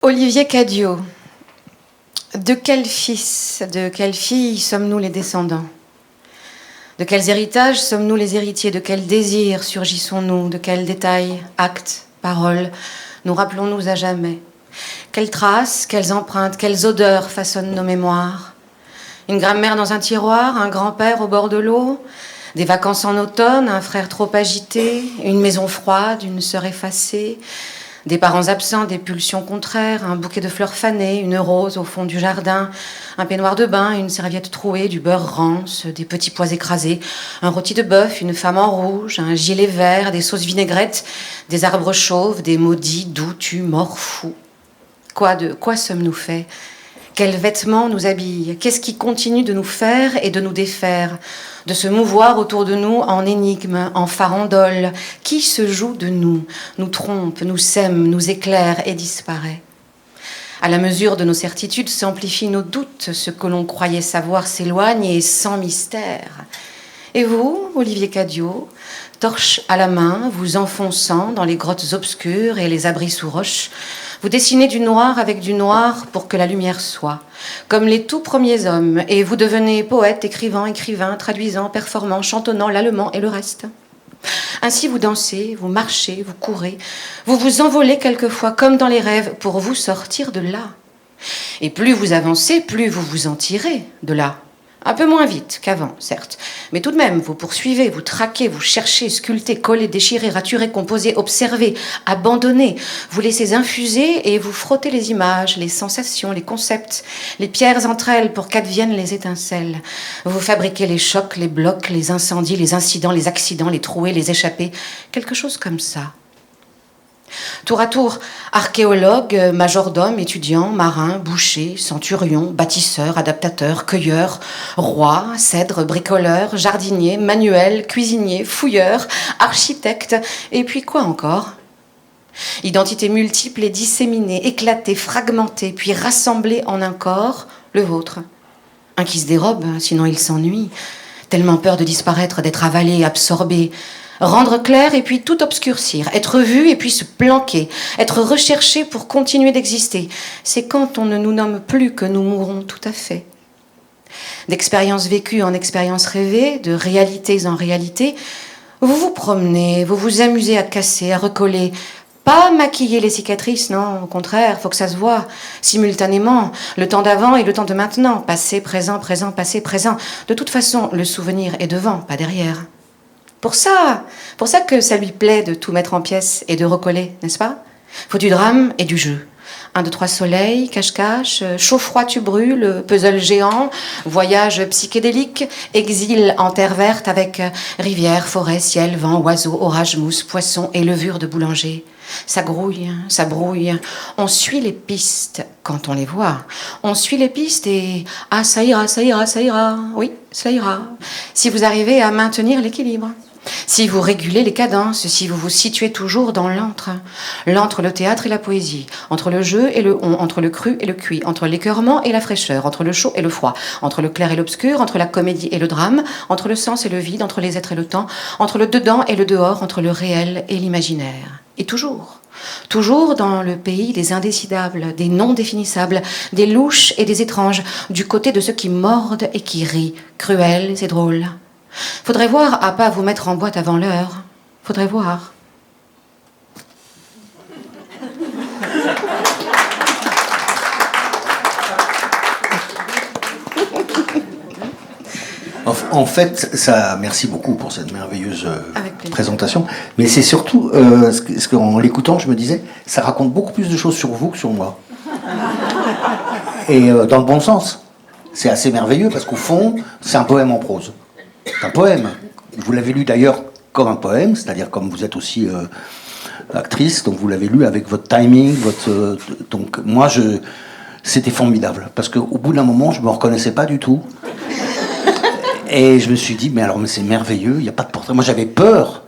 Olivier Cadiot. De quel fils, de quelle fille sommes-nous les descendants? De quels héritages sommes-nous les héritiers? De quels désirs surgissons-nous? De quels détails, actes, paroles nous rappelons-nous à jamais? Quelles traces, quelles empreintes, quelles odeurs façonnent nos mémoires? Une grammaire dans un tiroir, un grand-père au bord de l'eau, des vacances en automne, un frère trop agité, une maison froide, une sœur effacée, des parents absents, des pulsions contraires, un bouquet de fleurs fanées, une rose au fond du jardin, un peignoir de bain, une serviette trouée, du beurre rance, des petits pois écrasés, un rôti de bœuf, une femme en rouge, un gilet vert, des sauces vinaigrettes, des arbres chauves, des maudits, doux, tu, morts, fous. De quoi sommes-nous faits? Quels vêtements nous habillent? Qu'est-ce qui continue de nous faire et de nous défaire? De se mouvoir autour de nous en énigme, en farandole? Qui se joue de nous trompe, nous sème, nous éclaire et disparaît? À la mesure de nos certitudes s'amplifient nos doutes. Ce que l'on croyait savoir s'éloigne et sans mystère. Et vous, Olivier Cadiot, torche à la main, vous enfonçant dans les grottes obscures et les abris sous roches, vous dessinez du noir avec du noir pour que la lumière soit, comme les tout premiers hommes, et vous devenez poète, écrivain, traduisant, performant, chantonnant l'allemand et le reste. Ainsi vous dansez, vous marchez, vous courez, vous vous envolez quelquefois comme dans les rêves pour vous sortir de là. Et plus vous avancez, plus vous vous en tirez de là. Un peu moins vite qu'avant, certes. Mais tout de même, vous poursuivez, vous traquez, vous cherchez, sculptez, collez, déchirez, raturez, composez, observez, abandonnez. Vous laissez infuser et vous frottez les images, les sensations, les concepts, les pierres entre elles pour qu'adviennent les étincelles. Vous fabriquez les chocs, les blocs, les incendies, les incidents, les accidents, les trouées, les échappées. Quelque chose comme ça. Tour à tour, archéologue, majordome, étudiant, marin, boucher, centurion, bâtisseur, adaptateur, cueilleur, roi, cèdre, bricoleur, jardinier, manuel, cuisinier, fouilleur, architecte, et puis quoi encore? Identité multiple et disséminée, éclatée, fragmentée, puis rassemblée en un corps, le vôtre. Un qui se dérobe, sinon il s'ennuie, tellement peur de disparaître, d'être avalé, absorbé. Rendre clair et puis tout obscurcir, être vu et puis se planquer, être recherché pour continuer d'exister. C'est quand on ne nous nomme plus que nous mourrons tout à fait. D'expériences vécues en expériences rêvées, de réalités en réalités, vous vous promenez, vous vous amusez à casser, à recoller. Pas maquiller les cicatrices, non, au contraire, faut que ça se voie simultanément, le temps d'avant et le temps de maintenant, passé, présent, passé, présent. De toute façon, le souvenir est devant, pas derrière. Pour ça que ça lui plaît de tout mettre en pièces et de recoller, n'est-ce pas? Faut du drame et du jeu. 1, 2, 3 soleil, cache-cache, chaud-froid tu brûles, puzzle géant, voyage psychédélique, exil en terre verte avec rivière, forêt, ciel, vent, oiseaux, orage, mousse, poisson et levure de boulanger. Ça grouille, ça brouille. On suit les pistes quand on les voit. On suit les pistes et ah ça ira, ça ira, ça ira. Oui, ça ira. Si vous arrivez à maintenir l'équilibre. Si vous régulez les cadences, si vous vous situez toujours dans l'antre, le théâtre et la poésie, entre le jeu et le on, entre le cru et le cuit, entre l'écœurement et la fraîcheur, entre le chaud et le froid, entre le clair et l'obscur, entre la comédie et le drame, entre le sens et le vide, entre les êtres et le temps, entre le dedans et le dehors, entre le réel et l'imaginaire. Et toujours dans le pays des indécidables, des non définissables, des louches et des étranges, du côté de ceux qui mordent et qui rient, cruels et drôles. Faudrait voir à pas vous mettre en boîte avant l'heure. Faudrait voir. En fait, ça, merci beaucoup pour cette merveilleuse présentation. Mais c'est surtout, ce qu'en l'écoutant, je me disais, ça raconte beaucoup plus de choses sur vous que sur moi. Et dans le bon sens. C'est assez merveilleux parce qu'au fond, c'est un poème en prose. C'est un poème. Vous l'avez lu d'ailleurs comme un poème, c'est-à-dire comme vous êtes aussi actrice, donc vous l'avez lu avec votre timing, donc moi, c'était formidable. Parce qu'au bout d'un moment, je ne me reconnaissais pas du tout. Et je me suis dit, mais c'est merveilleux, il n'y a pas de portrait. Moi, j'avais peur.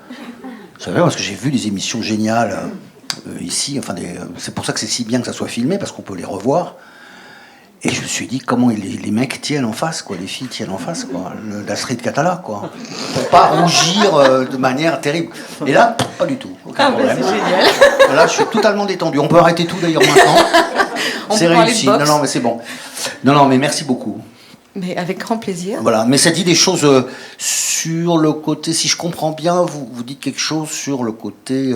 Parce que j'ai vu des émissions géniales ici. C'est pour ça que c'est si bien que ça soit filmé, parce qu'on peut les revoir. Et je me suis dit, comment les mecs tiennent en face, quoi, les filles tiennent en face, quoi, la street Catala, quoi. Pour pas rougir de manière terrible. Et là, pas du tout. Aucun problème. C'est génial. Là, je suis totalement détendu. On peut arrêter tout d'ailleurs maintenant. On C'est peut parler de réussi. boxe. Non, mais c'est bon. Non, mais merci beaucoup. Mais avec grand plaisir. Voilà, mais ça dit des choses sur le côté, si je comprends bien, vous dites quelque chose sur le côté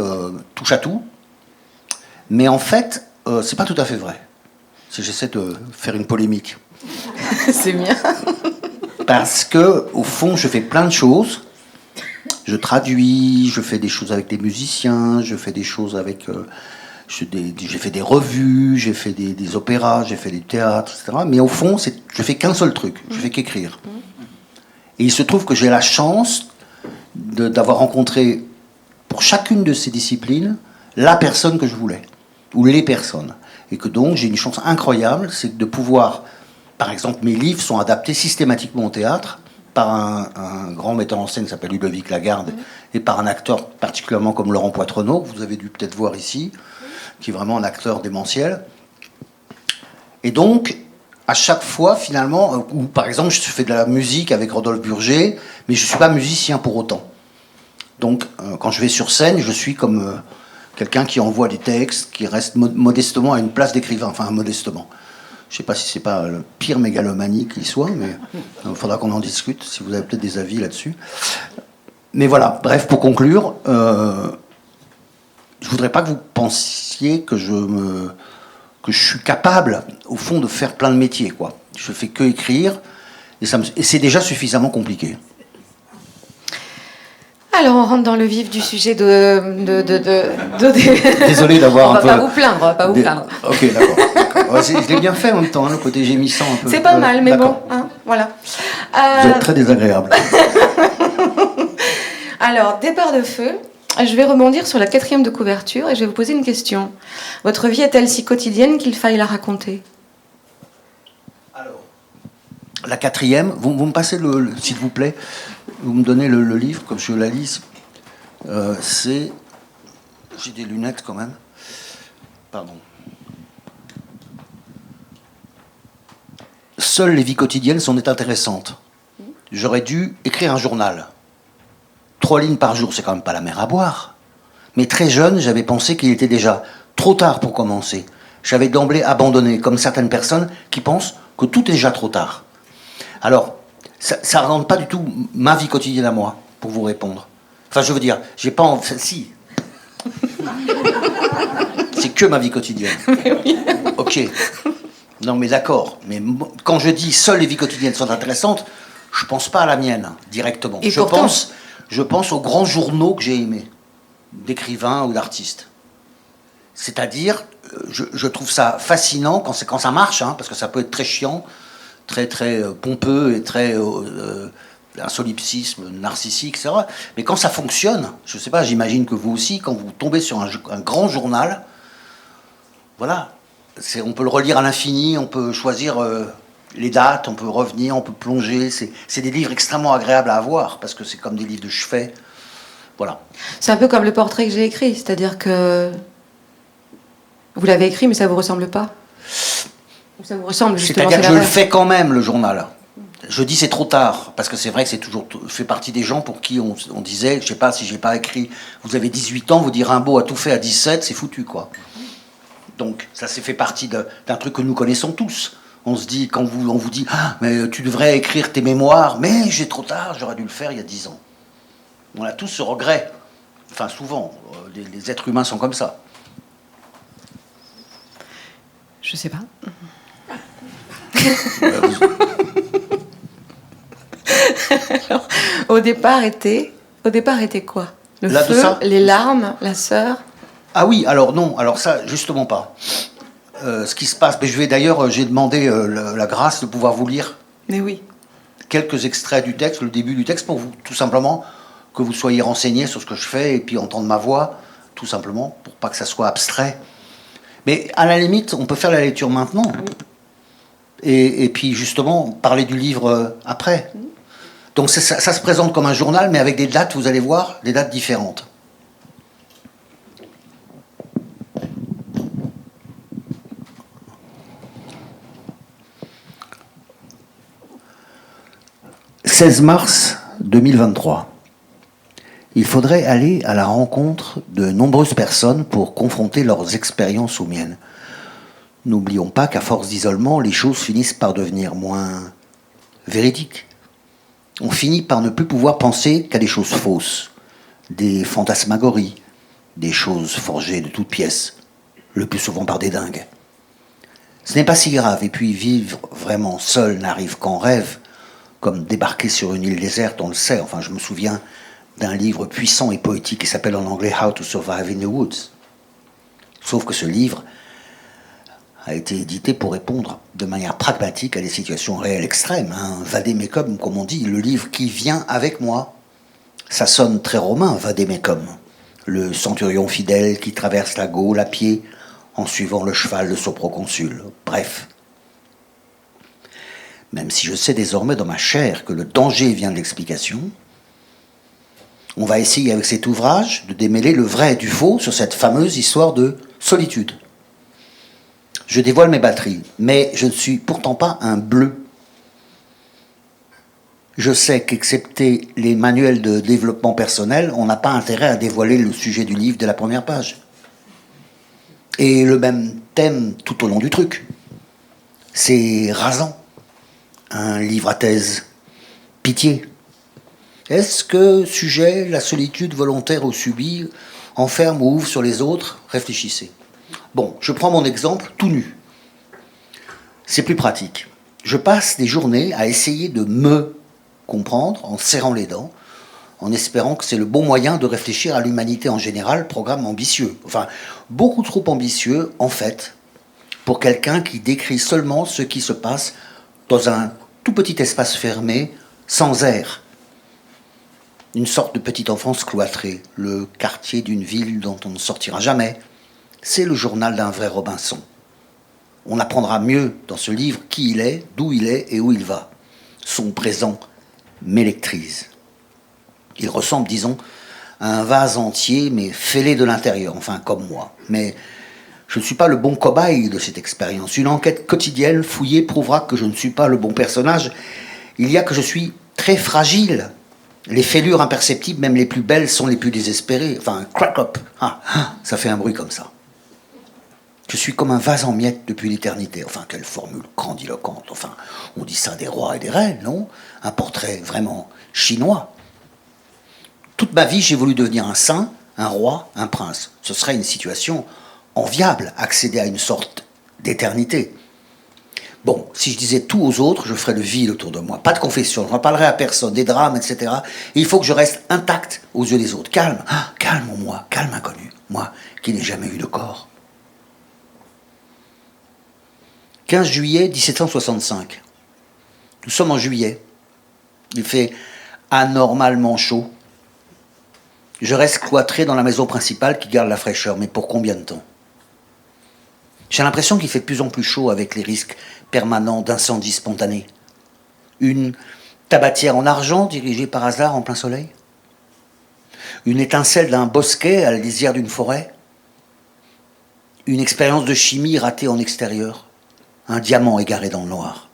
touche à tout, mais en fait, c'est pas tout à fait vrai. Si j'essaie de faire une polémique. C'est bien. Parce que, au fond, je fais plein de choses. Je traduis, je fais des choses avec des musiciens, je fais des choses avec... j'ai fait des revues, j'ai fait des opéras, j'ai fait du théâtre, etc. Mais au fond, je fais qu'un seul truc, je fais qu'écrire. Et il se trouve que j'ai la chance d'avoir rencontré, pour chacune de ces disciplines, la personne que je voulais, ou les personnes. Et que donc, j'ai une chance incroyable, c'est de pouvoir... Par exemple, mes livres sont adaptés systématiquement au théâtre par un grand metteur en scène qui s'appelle Ludovic Lagarde et par un acteur particulièrement comme Laurent Poitrenaud, que vous avez dû peut-être voir ici, qui est vraiment un acteur démentiel. Et donc, à chaque fois, finalement, ou par exemple, je fais de la musique avec Rodolphe Burger, mais je ne suis pas musicien pour autant. Donc, quand je vais sur scène, je suis comme quelqu'un qui envoie des textes, qui reste modestement à une place d'écrivain, enfin modestement. Je ne sais pas si c'est pas le pire mégalomanie qu'il soit, mais il faudra qu'on en discute, si vous avez peut-être des avis là-dessus. Mais voilà, bref, pour conclure, je voudrais pas que vous pensiez que je suis capable, au fond, de faire plein de métiers, quoi. Je fais que écrire, et c'est déjà suffisamment compliqué. Alors, on rentre dans le vif du sujet Désolé d'avoir on un peu... On va pas vous plaindre. Ok, d'accord. Je l'ai bien fait en même temps, hein, le côté gémissant un peu. C'est pas mal, mais bon, hein, voilà. Vous êtes très désagréable. Alors, départ de feu, je vais rebondir sur la 4e de couverture et je vais vous poser une question. Votre vie est-elle si quotidienne qu'il faille la raconter? Alors, la 4e, vous me passez s'il vous plaît, vous me donnez le livre, comme je la lis. C'est... J'ai des lunettes quand même. Pardon. Seules les vies quotidiennes sont intéressantes. J'aurais dû écrire un journal. 3 lignes par jour, c'est quand même pas la mer à boire. Mais très jeune, j'avais pensé qu'il était déjà trop tard pour commencer. J'avais d'emblée abandonné, comme certaines personnes qui pensent que tout est déjà trop tard. Alors, ça ne rentre pas du tout ma vie quotidienne à moi, pour vous répondre. Enfin, je veux dire, j'ai pas envie... Si. C'est que ma vie quotidienne. Ok. Non, mais d'accord. Mais quand je dis seules les vies quotidiennes sont intéressantes, je pense pas à la mienne, directement. Et Je pense aux grands journaux que j'ai aimés, d'écrivains ou d'artistes. C'est-à-dire, je trouve ça fascinant quand ça marche, hein, parce que ça peut être très chiant, très pompeux et très un solipsisme narcissique, etc. Mais quand ça fonctionne, je sais pas, j'imagine que vous aussi, quand vous tombez sur un grand journal, voilà, on peut le relire à l'infini, on peut choisir les dates, on peut revenir, on peut plonger. C'est des livres extrêmement agréables à avoir, parce que c'est comme des livres de chevet. Voilà. C'est un peu comme le portrait que j'ai écrit, c'est-à-dire que vous l'avez écrit, mais ça vous ressemble pas. Ou ça vous ressemble justement. C'est-à-dire que je le fais quand même, le journal. Je dis c'est trop tard, parce que c'est vrai que c'est toujours fait partie des gens pour qui on disait, je sais pas, si j'ai pas écrit, vous avez 18 ans, vous dire Rimbaud a tout fait à 17, c'est foutu, quoi. Donc ça c'est fait partie d'un truc que nous connaissons tous. On se dit, on vous dit, ah, mais tu devrais écrire tes mémoires, mais j'ai trop tard, j'aurais dû le faire il y a 10 ans. On a tous ce regret. Enfin, souvent, les êtres humains sont comme ça. Je sais pas. Alors, au départ était quoi? Le feu, les larmes, la sœur. Ah oui, alors non, alors ça, justement pas. Ce qui se passe, mais j'ai demandé la grâce de pouvoir vous lire. Mais oui. Quelques extraits du texte, le début du texte, pour vous, tout simplement, que vous soyez renseigné sur ce que je fais et puis entendre ma voix, tout simplement, pour pas que ça soit abstrait. Mais à la limite, on peut faire la lecture maintenant. Oui. Et puis justement, parler du livre après. Oui. Donc ça se présente comme un journal, mais avec des dates, vous allez voir, des dates différentes. « 16 mars 2023. Il faudrait aller à la rencontre de nombreuses personnes pour confronter leurs expériences aux miennes. N'oublions pas qu'à force d'isolement, les choses finissent par devenir moins véridiques. On finit par ne plus pouvoir penser qu'à des choses fausses, des fantasmagories, des choses forgées de toutes pièces, le plus souvent par des dingues. Ce n'est pas si grave, et puis vivre vraiment seul n'arrive qu'en rêve, comme débarquer sur une île déserte, on le sait. Enfin, je me souviens d'un livre puissant et poétique qui s'appelle en anglais « How to Survive in the Woods ». Sauf que ce livre a été édité pour répondre de manière pragmatique à des situations réelles extrêmes. Vadémécum, comme on dit, le livre qui vient avec moi. Ça sonne très romain, vadémécum. Le centurion fidèle qui traverse la Gaule à pied en suivant le cheval de son proconsul. Bref. Même si je sais désormais dans ma chair que le danger vient de l'explication, on va essayer avec cet ouvrage de démêler le vrai du faux sur cette fameuse histoire de solitude. Je dévoile mes batteries, mais je ne suis pourtant pas un bleu. Je sais qu'excepté les manuels de développement personnel, on n'a pas intérêt à dévoiler le sujet du livre dès la première page. Et le même thème tout au long du truc. C'est rasant. Un livre à thèse. Pitié. Est-ce que sujet, la solitude volontaire ou subie, enferme ou ouvre sur les autres? Réfléchissez. Bon, je prends mon exemple tout nu. C'est plus pratique. Je passe des journées à essayer de me comprendre en serrant les dents, en espérant que c'est le bon moyen de réfléchir à l'humanité en général, programme ambitieux. Enfin, beaucoup trop ambitieux, en fait, pour quelqu'un qui décrit seulement ce qui se passe dans un tout petit espace fermé, sans air. Une sorte de petite enfance cloîtrée, le quartier d'une ville dont on ne sortira jamais. C'est le journal d'un vrai Robinson. On apprendra mieux dans ce livre qui il est, d'où il est et où il va. Son présent m'électrise. Il ressemble, disons, à un vase entier, mais fêlé de l'intérieur, enfin comme moi. Mais je ne suis pas le bon cobaye de cette expérience. Une enquête quotidienne fouillée prouvera que je ne suis pas le bon personnage. Il y a que je suis très fragile. Les fêlures imperceptibles, même les plus belles, sont les plus désespérées. Enfin, crack up. Ça fait un bruit comme ça. Je suis comme un vase en miettes depuis l'éternité. Enfin, quelle formule grandiloquente. Enfin, on dit ça des rois et des reines, non? Un portrait vraiment chinois. Toute ma vie, j'ai voulu devenir un saint, un roi, un prince. Ce serait une situation enviable, accéder à une sorte d'éternité. Bon, si je disais tout aux autres, je ferais le vide autour de moi. Pas de confession, je n'en parlerai à personne, des drames, etc. Et il faut que je reste intact aux yeux des autres. Calme, calme moi, calme inconnu. Moi, qui n'ai jamais eu de corps. 15 juillet 1765. Nous sommes en juillet. Il fait anormalement chaud. Je reste cloîtré dans la maison principale qui garde la fraîcheur. Mais pour combien de temps? J'ai l'impression qu'il fait de plus en plus chaud avec les risques permanents d'incendies spontanés. Une tabatière en argent dirigée par hasard en plein soleil? Une étincelle d'un bosquet à la lisière d'une forêt? Une expérience de chimie ratée en extérieur? Un diamant égaré dans le noir?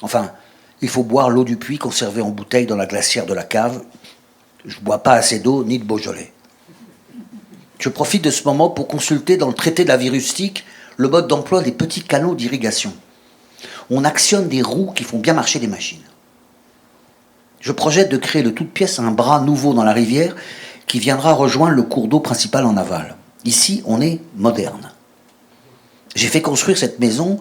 Enfin, il faut boire l'eau du puits conservée en bouteille dans la glacière de la cave. Je ne bois pas assez d'eau ni de Beaujolais. Je profite de ce moment pour consulter dans le traité de la vie rustique le mode d'emploi des petits canaux d'irrigation. On actionne des roues qui font bien marcher les machines. Je projette de créer de toutes pièces un bras nouveau dans la rivière qui viendra rejoindre le cours d'eau principal en aval. Ici, on est moderne. J'ai fait construire cette maison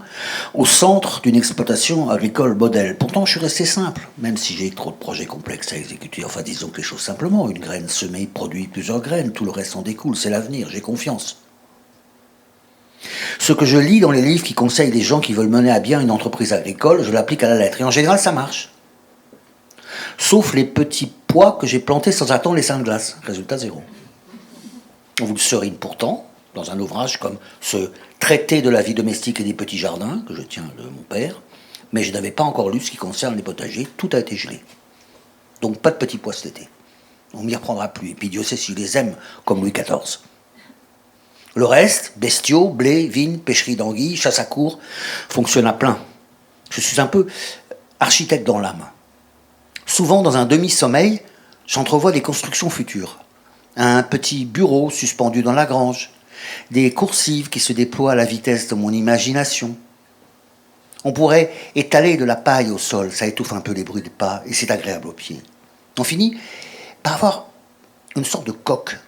au centre d'une exploitation agricole modèle. Pourtant, je suis resté simple, même si j'ai trop de projets complexes à exécuter. Enfin, disons les choses simplement. Une graine semée produit plusieurs graines. Tout le reste en découle. C'est l'avenir. J'ai confiance. Ce que je lis dans les livres qui conseillent les gens qui veulent mener à bien une entreprise agricole, je l'applique à la lettre. Et en général, ça marche. Sauf les petits pois que j'ai plantés sans attendre les seins de glace. Résultat zéro. On vous le serine pourtant dans un ouvrage comme ce traité de la vie domestique et des petits jardins, que je tiens de mon père, mais je n'avais pas encore lu ce qui concerne les potagers, tout a été gelé. Donc pas de petits pois cet été. On m'y reprendra plus, et puis Dieu sait si je les aime, comme Louis XIV. Le reste, bestiaux, blé, vignes, pêcherie d'anguilles, chasse à courre, fonctionne à plein. Je suis un peu architecte dans l'âme. Souvent, dans un demi-sommeil, j'entrevois des constructions futures. Un petit bureau suspendu dans la grange, des coursives qui se déploient à la vitesse de mon imagination. On pourrait étaler de la paille au sol, ça étouffe un peu les bruits de pas et c'est agréable aux pieds. On finit par avoir une sorte de coque,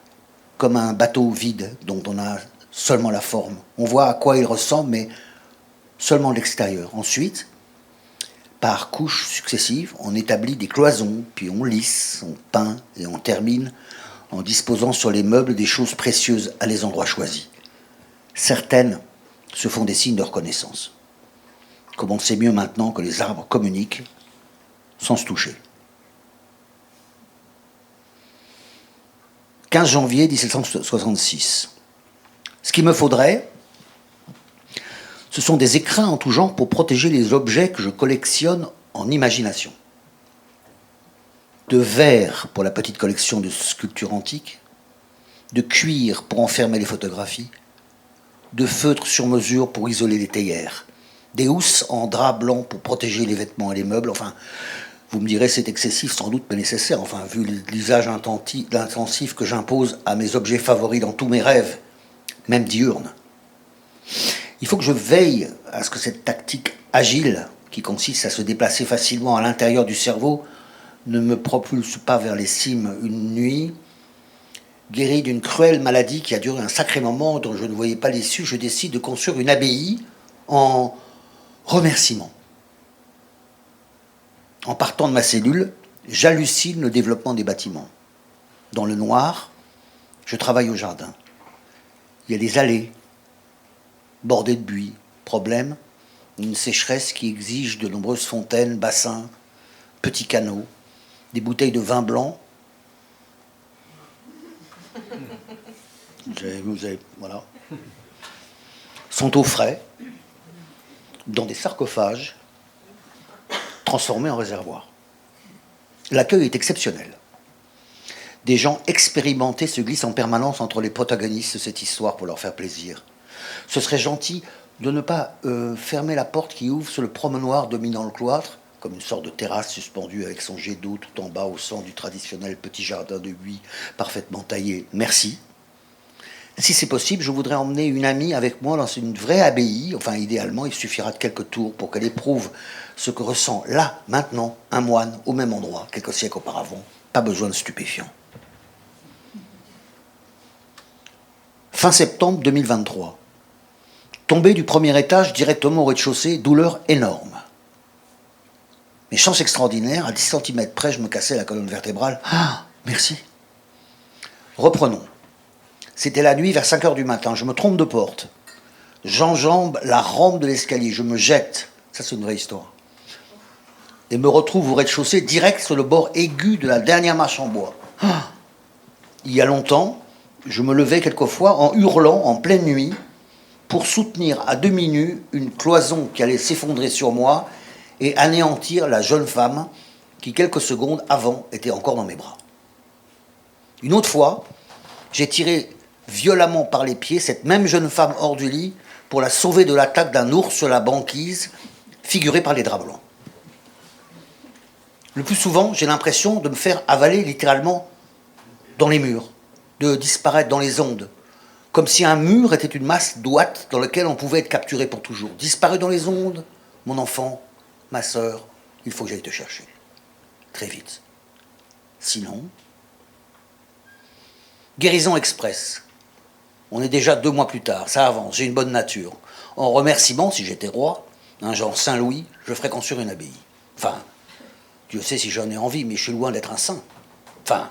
comme un bateau vide dont on a seulement la forme. On voit à quoi il ressemble, mais seulement de l'extérieur. Ensuite, par couches successives, on établit des cloisons, puis on lisse, on peint et on termine en disposant sur les meubles des choses précieuses à les endroits choisis. Certaines se font des signes de reconnaissance. Comme on sait mieux maintenant que les arbres communiquent sans se toucher. 15 janvier 1766. Ce qu'il me faudrait, ce sont des écrins en tout genre pour protéger les objets que je collectionne en imagination. De verre pour la petite collection de sculptures antiques, de cuir pour enfermer les photographies, de feutre sur mesure pour isoler les théières, des housses en drap blanc pour protéger les vêtements et les meubles. Enfin, vous me direz, c'est excessif, sans doute, mais nécessaire. Enfin, vu l'usage intensif que j'impose à mes objets favoris dans tous mes rêves, même diurnes. Il faut que je veille à ce que cette tactique agile, qui consiste à se déplacer facilement à l'intérieur du cerveau, ne me propulse pas vers les cimes une nuit. Guéri d'une cruelle maladie qui a duré un sacré moment, dont je ne voyais pas l'issue, je décide de construire une abbaye en remerciement. En partant de ma cellule, j'hallucine le développement des bâtiments. Dans le noir, je travaille au jardin. Il y a des allées, bordées de buis. Problème, une sécheresse qui exige de nombreuses fontaines, bassins, petits canaux, des bouteilles de vin blanc. Voilà. Sont au frais, dans des sarcophages, transformés en réservoirs. L'accueil est exceptionnel. Des gens expérimentés se glissent en permanence entre les protagonistes de cette histoire pour leur faire plaisir. Ce serait gentil de ne pas fermer la porte qui ouvre sur le promenoir dominant le cloître, comme une sorte de terrasse suspendue avec son jet d'eau tout en bas au centre du traditionnel petit jardin de buis parfaitement taillé. Merci. Si c'est possible, je voudrais emmener une amie avec moi dans une vraie abbaye. Enfin, idéalement, il suffira de quelques tours pour qu'elle éprouve ce que ressent là, maintenant, un moine au même endroit, quelques siècles auparavant. Pas besoin de stupéfiants. Fin septembre 2023. Tombé du premier étage directement au rez-de-chaussée, douleur énorme. Mais chance extraordinaire, à 10 cm près, je me cassais la colonne vertébrale. Ah, merci. Reprenons. C'était la nuit vers 5 h du matin. Je me trompe de porte. J'enjambe la rampe de l'escalier. Je me jette. Ça, c'est une vraie histoire. Et me retrouve au rez-de-chaussée, direct sur le bord aigu de la dernière marche en bois. Ah. Il y a longtemps, je me levais quelquefois en hurlant en pleine nuit pour soutenir à demi nu une cloison qui allait s'effondrer sur moi et anéantir la jeune femme qui, quelques secondes avant, était encore dans mes bras. Une autre fois, j'ai tiré violemment par les pieds cette même jeune femme hors du lit pour la sauver de l'attaque d'un ours sur la banquise, figuré par les draps blancs. Le plus souvent, j'ai l'impression de me faire avaler littéralement dans les murs, de disparaître dans les ondes, comme si un mur était une masse d'ouate dans laquelle on pouvait être capturé pour toujours. Disparu dans les ondes, mon enfant, ma sœur, il faut que j'aille te chercher. Très vite. Sinon... Guérison express. On est déjà 2 mois plus tard, ça avance, j'ai une bonne nature. En remerciement, si j'étais roi, genre Saint-Louis, je ferais construire une abbaye. Enfin, Dieu sait si j'en ai envie, mais je suis loin d'être un saint. Enfin,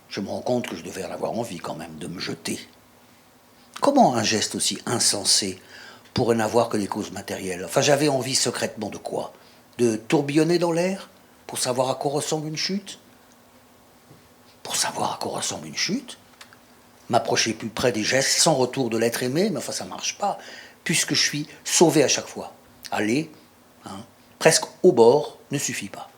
je me rends compte que je devais en avoir envie quand même, de me jeter. Comment un geste aussi insensé pourrait n'avoir que des causes matérielles? Enfin, j'avais envie secrètement de quoi? De tourbillonner dans l'air pour savoir à quoi ressemble une chute? Pour savoir à quoi ressemble une chute, m'approcher plus près des gestes sans retour de l'être aimé, mais enfin ça marche pas, puisque je suis sauvé à chaque fois. Aller, presque au bord, ne suffit pas.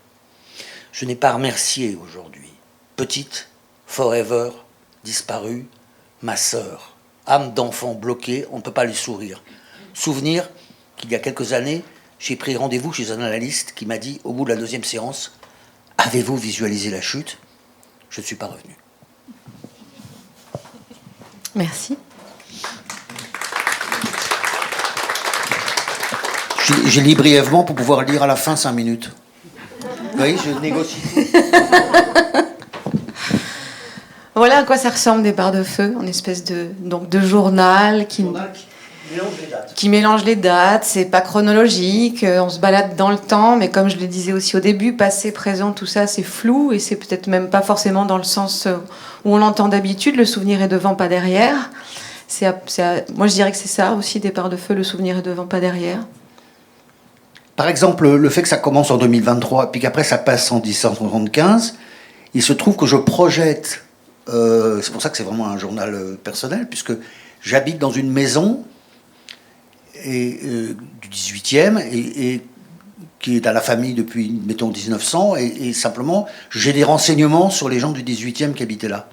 Je n'ai pas remercié aujourd'hui. Petite, forever, disparue, ma sœur, âme d'enfant bloquée, on ne peut pas lui sourire. Souvenir qu'il y a quelques années, j'ai pris rendez-vous chez un analyste qui m'a dit, au bout de la 2e séance, « Avez-vous visualisé la chute ?» Je ne suis pas revenu. Merci. J'ai lu brièvement pour pouvoir lire à la fin 5 minutes. Vous voyez, je négocie. Voilà à quoi ça ressemble des barres de feu, en espèce de journal qui mélange les dates. C'est pas chronologique, on se balade dans le temps, mais comme je le disais aussi au début, passé, présent, tout ça c'est flou et c'est peut-être même pas forcément dans le sens où on l'entend d'habitude. Le souvenir est devant, pas derrière. Moi je dirais que c'est ça aussi, des barres de feu, le souvenir est devant, pas derrière. Par exemple, le fait que ça commence en 2023 puis qu'après ça passe en 1775, il se trouve que je projette. C'est pour ça que c'est vraiment un journal personnel, puisque j'habite dans une maison du 18e et qui est à la famille depuis, mettons, 1900, et simplement, j'ai des renseignements sur les gens du 18e qui habitaient là.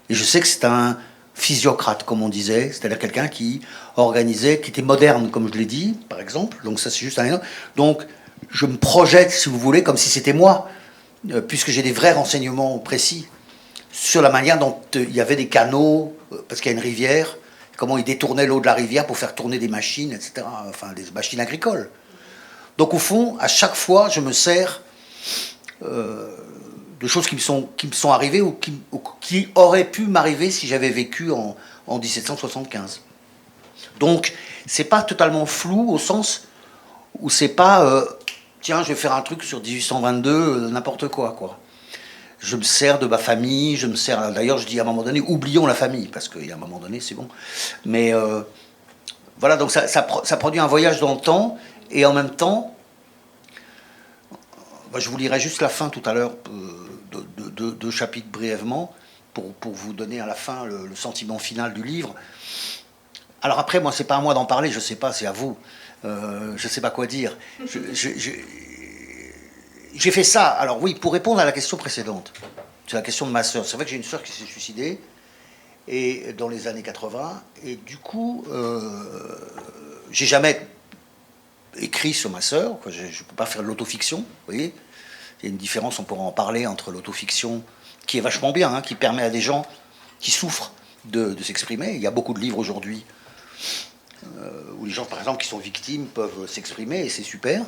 Et je sais que c'est un physiocrate, comme on disait, c'est-à-dire quelqu'un qui organisait, qui était moderne, comme je l'ai dit, par exemple. Donc ça, c'est juste un exemple. Donc, je me projette, si vous voulez, comme si c'était moi, puisque j'ai des vrais renseignements précis sur la manière dont il y avait des canaux, parce qu'il y a une rivière, comment ils détournaient l'eau de la rivière pour faire tourner des machines, etc., enfin des machines agricoles. Donc au fond, à chaque fois, je me sers de choses qui me sont arrivées ou qui auraient pu m'arriver si j'avais vécu en 1775. Donc c'est pas totalement flou au sens où c'est pas tiens, je vais faire un truc sur 1822, n'importe quoi, quoi. Je me sers de ma famille, je me sers... D'ailleurs, je dis à un moment donné, oublions la famille, parce qu'à un moment donné, c'est bon. Mais voilà, donc ça produit un voyage dans le temps, et en même temps, je vous lirai juste la fin tout à l'heure, deux chapitres brièvement, pour vous donner à la fin le sentiment final du livre. Alors après, moi, c'est pas à moi d'en parler, je sais pas, c'est à vous. Je sais pas quoi dire. J'ai fait ça, alors oui, pour répondre à la question précédente. C'est la question de ma sœur. C'est vrai que j'ai une sœur qui s'est suicidée et, dans les années 80. Et du coup, j'ai jamais écrit sur ma sœur. Je ne peux pas faire de l'autofiction, vous voyez. Il y a une différence, on pourra en parler, entre l'autofiction, qui est vachement bien, hein, qui permet à des gens qui souffrent de s'exprimer. Il y a beaucoup de livres aujourd'hui où les gens, par exemple, qui sont victimes peuvent s'exprimer, et c'est super.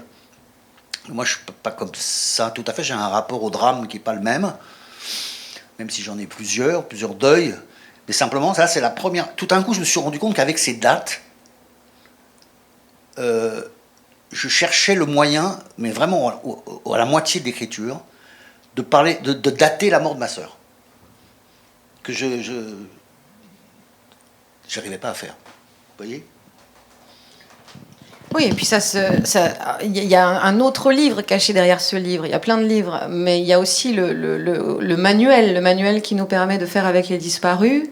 Moi, je ne suis pas comme ça tout à fait. J'ai un rapport au drame qui n'est pas le même si j'en ai plusieurs deuils. Mais simplement, ça, c'est la première. Tout d'un coup, je me suis rendu compte qu'avec ces dates, je cherchais le moyen, mais vraiment à la moitié de l'écriture, de parler, de dater la mort de ma sœur. Que je n'arrivais pas à faire. Vous voyez ? Oui, et puis il y a un autre livre caché derrière ce livre. Il y a plein de livres, mais il y a aussi le manuel qui nous permet de faire avec les disparus.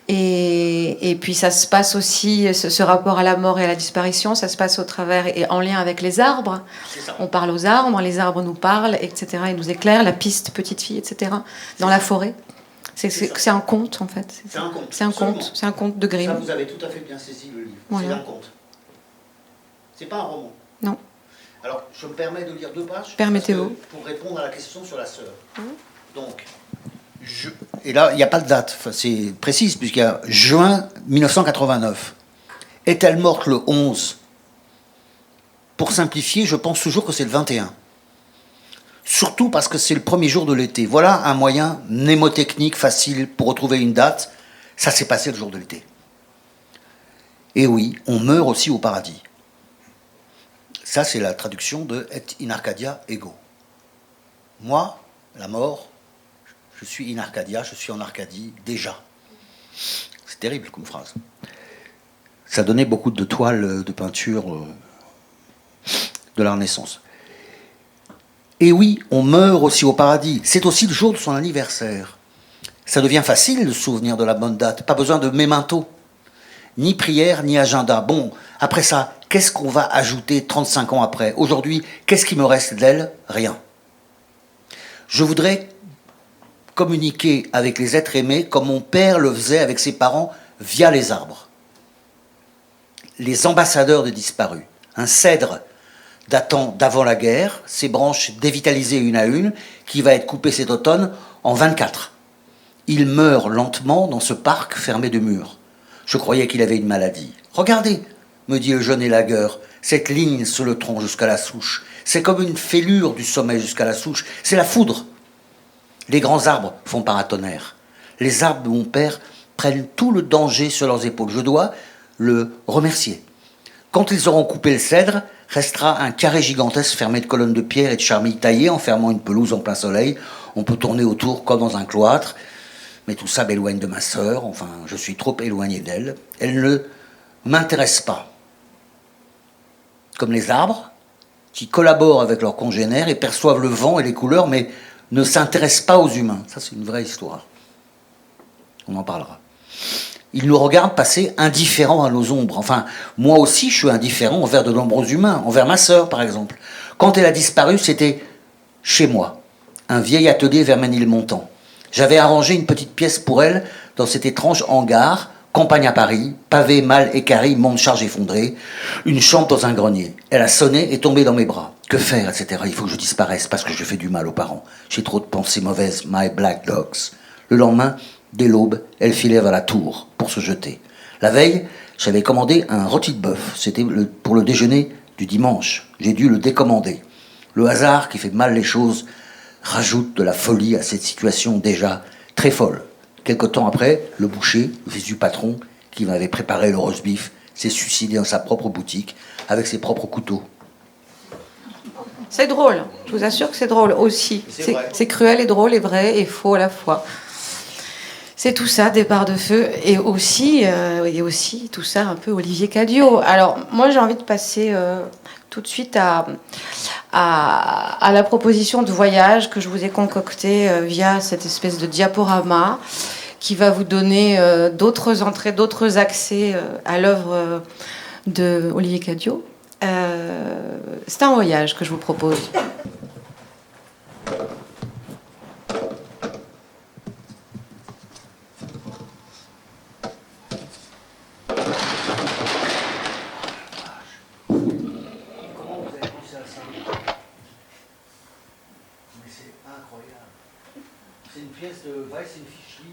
Et puis ça se passe aussi, ce rapport à la mort et à la disparition, ça se passe au travers et en lien avec les arbres. On parle aux arbres, les arbres nous parlent, etc. Ils nous éclairent, la piste, petite fille, etc. Dans la forêt. C'est un conte, en fait. C'est un conte de Grimm. Ça, vous avez tout à fait bien saisi le livre. Voilà. C'est un conte. C'est pas un roman. Non. Alors, je me permets de lire 2 pages. Permettez-vous. Pour répondre à la question sur la sœur. Donc, et là, il n'y a pas de date. Enfin, c'est précis, puisqu'il y a juin 1989. Est-elle morte le 11 ? Pour simplifier, je pense toujours que c'est le 21. Surtout parce que c'est le premier jour de l'été. Voilà un moyen mnémotechnique facile pour retrouver une date. Ça s'est passé le jour de l'été. Et oui, on meurt aussi au paradis. Ça, c'est la traduction de « Et in Arcadia ego ». Moi, la mort, je suis in Arcadia, je suis en Arcadie déjà. C'est terrible comme phrase. Ça donnait beaucoup de toiles de peinture de la Renaissance. Et oui, on meurt aussi au paradis. C'est aussi le jour de son anniversaire. Ça devient facile de se souvenir de la bonne date. Pas besoin de mémento. Ni prière, ni agenda. Bon, après ça, qu'est-ce qu'on va ajouter 35 ans après ? Aujourd'hui, qu'est-ce qui me reste d'elle ? Rien. Je voudrais communiquer avec les êtres aimés comme mon père le faisait avec ses parents via les arbres. Les ambassadeurs des disparus. Un cèdre datant d'avant la guerre, ses branches dévitalisées une à une, qui va être coupé cet automne en 24. Il meurt lentement dans ce parc fermé de murs. Je croyais qu'il avait une maladie. Regardez, me dit le jeune élagueur. Cette ligne sur le tronc jusqu'à la souche. C'est comme une fêlure du sommet jusqu'à la souche. C'est la foudre. Les grands arbres font paratonnerre. Les arbres de mon père prennent tout le danger sur leurs épaules. Je dois le remercier. Quand ils auront coupé le cèdre, restera un carré gigantesque fermé de colonnes de pierre et de charmilles taillées, enfermant une pelouse en plein soleil. On peut tourner autour comme dans un cloître. Mais tout ça m'éloigne de ma sœur. Enfin, je suis trop éloigné d'elle. Elle ne m'intéresse pas. Comme les arbres, qui collaborent avec leurs congénères et perçoivent le vent et les couleurs, mais ne s'intéressent pas aux humains. Ça, c'est une vraie histoire. On en parlera. Ils nous regardent passer indifférents à nos ombres. Enfin, moi aussi, je suis indifférent envers de nombreux humains, envers ma sœur, par exemple. Quand elle a disparu, c'était chez moi, un vieil atelier vers Ménilmontant. J'avais arrangé une petite pièce pour elle dans cet étrange hangar, campagne à Paris, pavé mal équarri, monte charge effondrée, une chambre dans un grenier. Elle a sonné et tombé dans mes bras. Que faire, etc. Il faut que je disparaisse parce que je fais du mal aux parents. J'ai trop de pensées mauvaises. My black dogs. Le lendemain, dès l'aube, elle filait vers la tour pour se jeter. La veille, j'avais commandé un rôti de bœuf. C'était pour le déjeuner du dimanche. J'ai dû le décommander. Le hasard, qui fait mal les choses, rajoute de la folie à cette situation déjà très folle. Quelque temps après, le boucher, le fils du patron, qui m'avait préparé le roast beef, s'est suicidé dans sa propre boutique avec ses propres couteaux. C'est drôle, je vous assure que c'est drôle aussi. C'est cruel et drôle et vrai et faux à la fois. C'est tout ça, Départ de feu, et aussi tout ça un peu Olivier Cadiot. Alors, moi j'ai envie de passer tout de suite à la proposition de voyage que je vous ai concoctée via cette espèce de diaporama qui va vous donner d'autres entrées, d'autres accès à l'œuvre de Olivier Cadiot. C'est un voyage que je vous propose. C'est une pièce de Weiss et Fischli.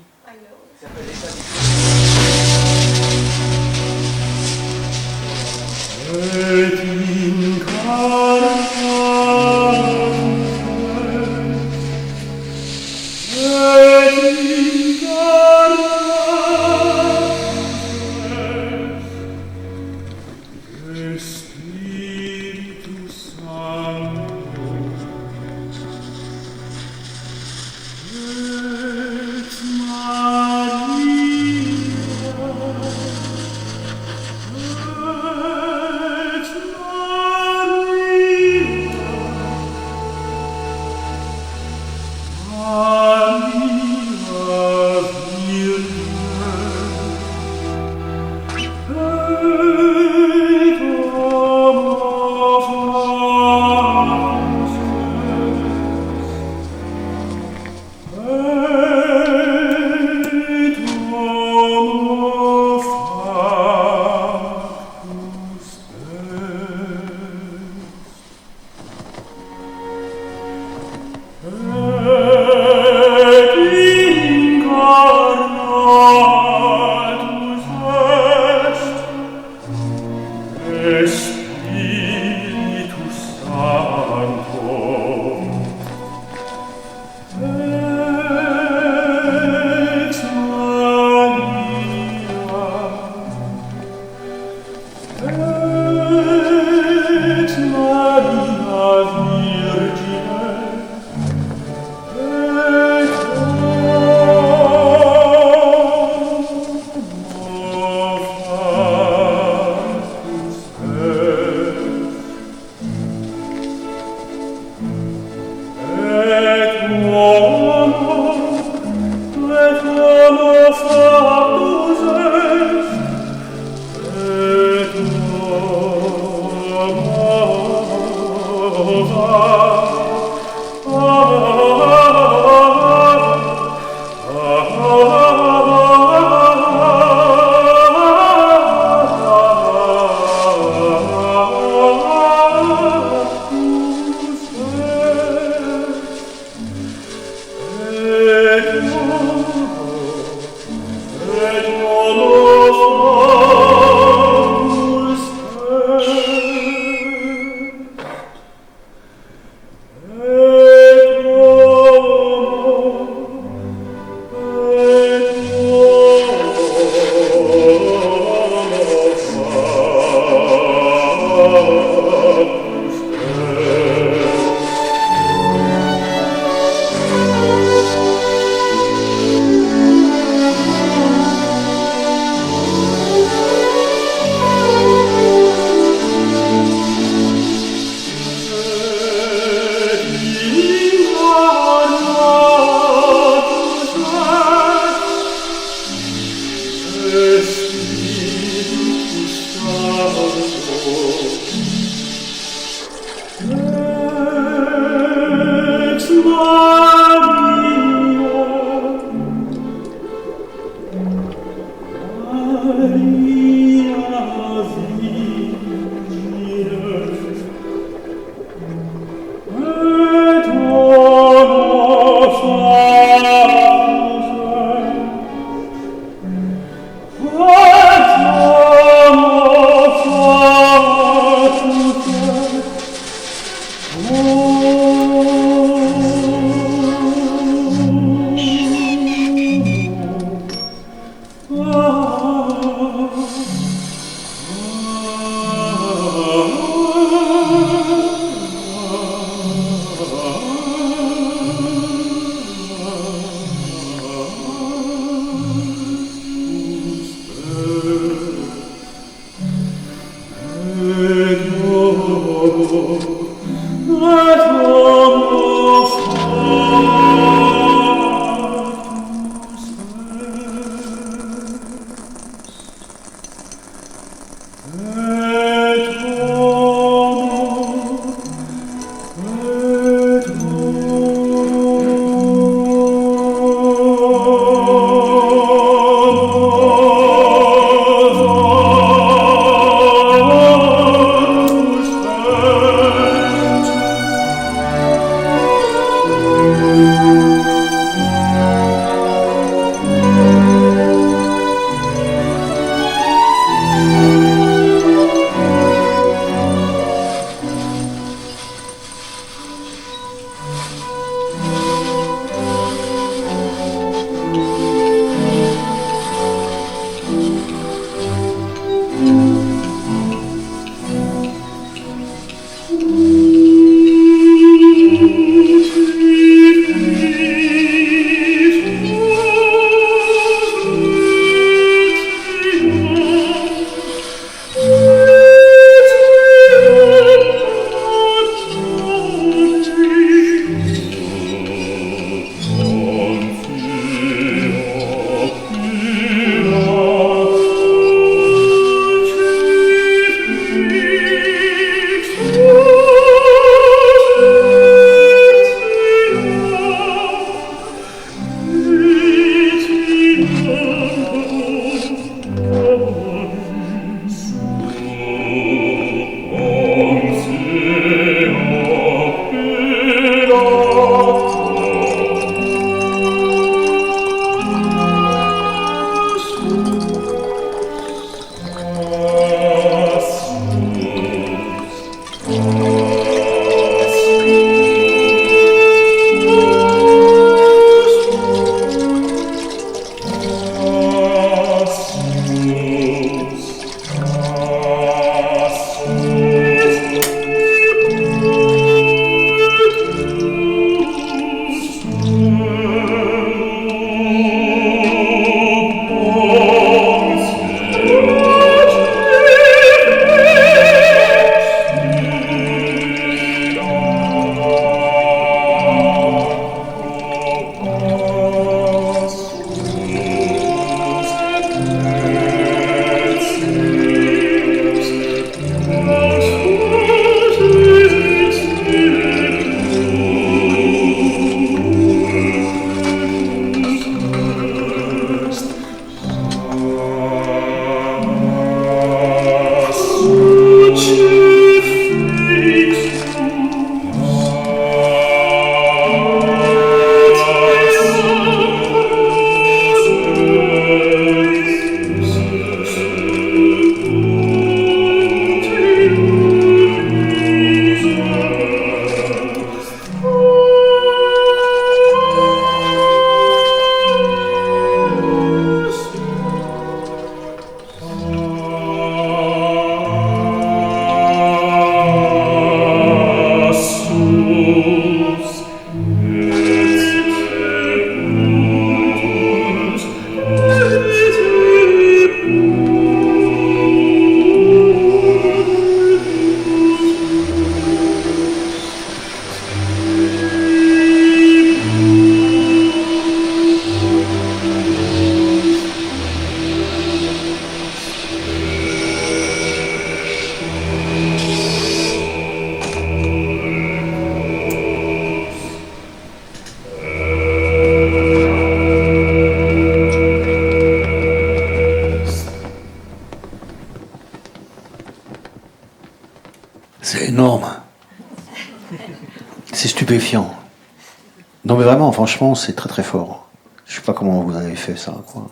Non mais vraiment, franchement, c'est très très fort. Je sais pas comment vous avez fait ça, quoi.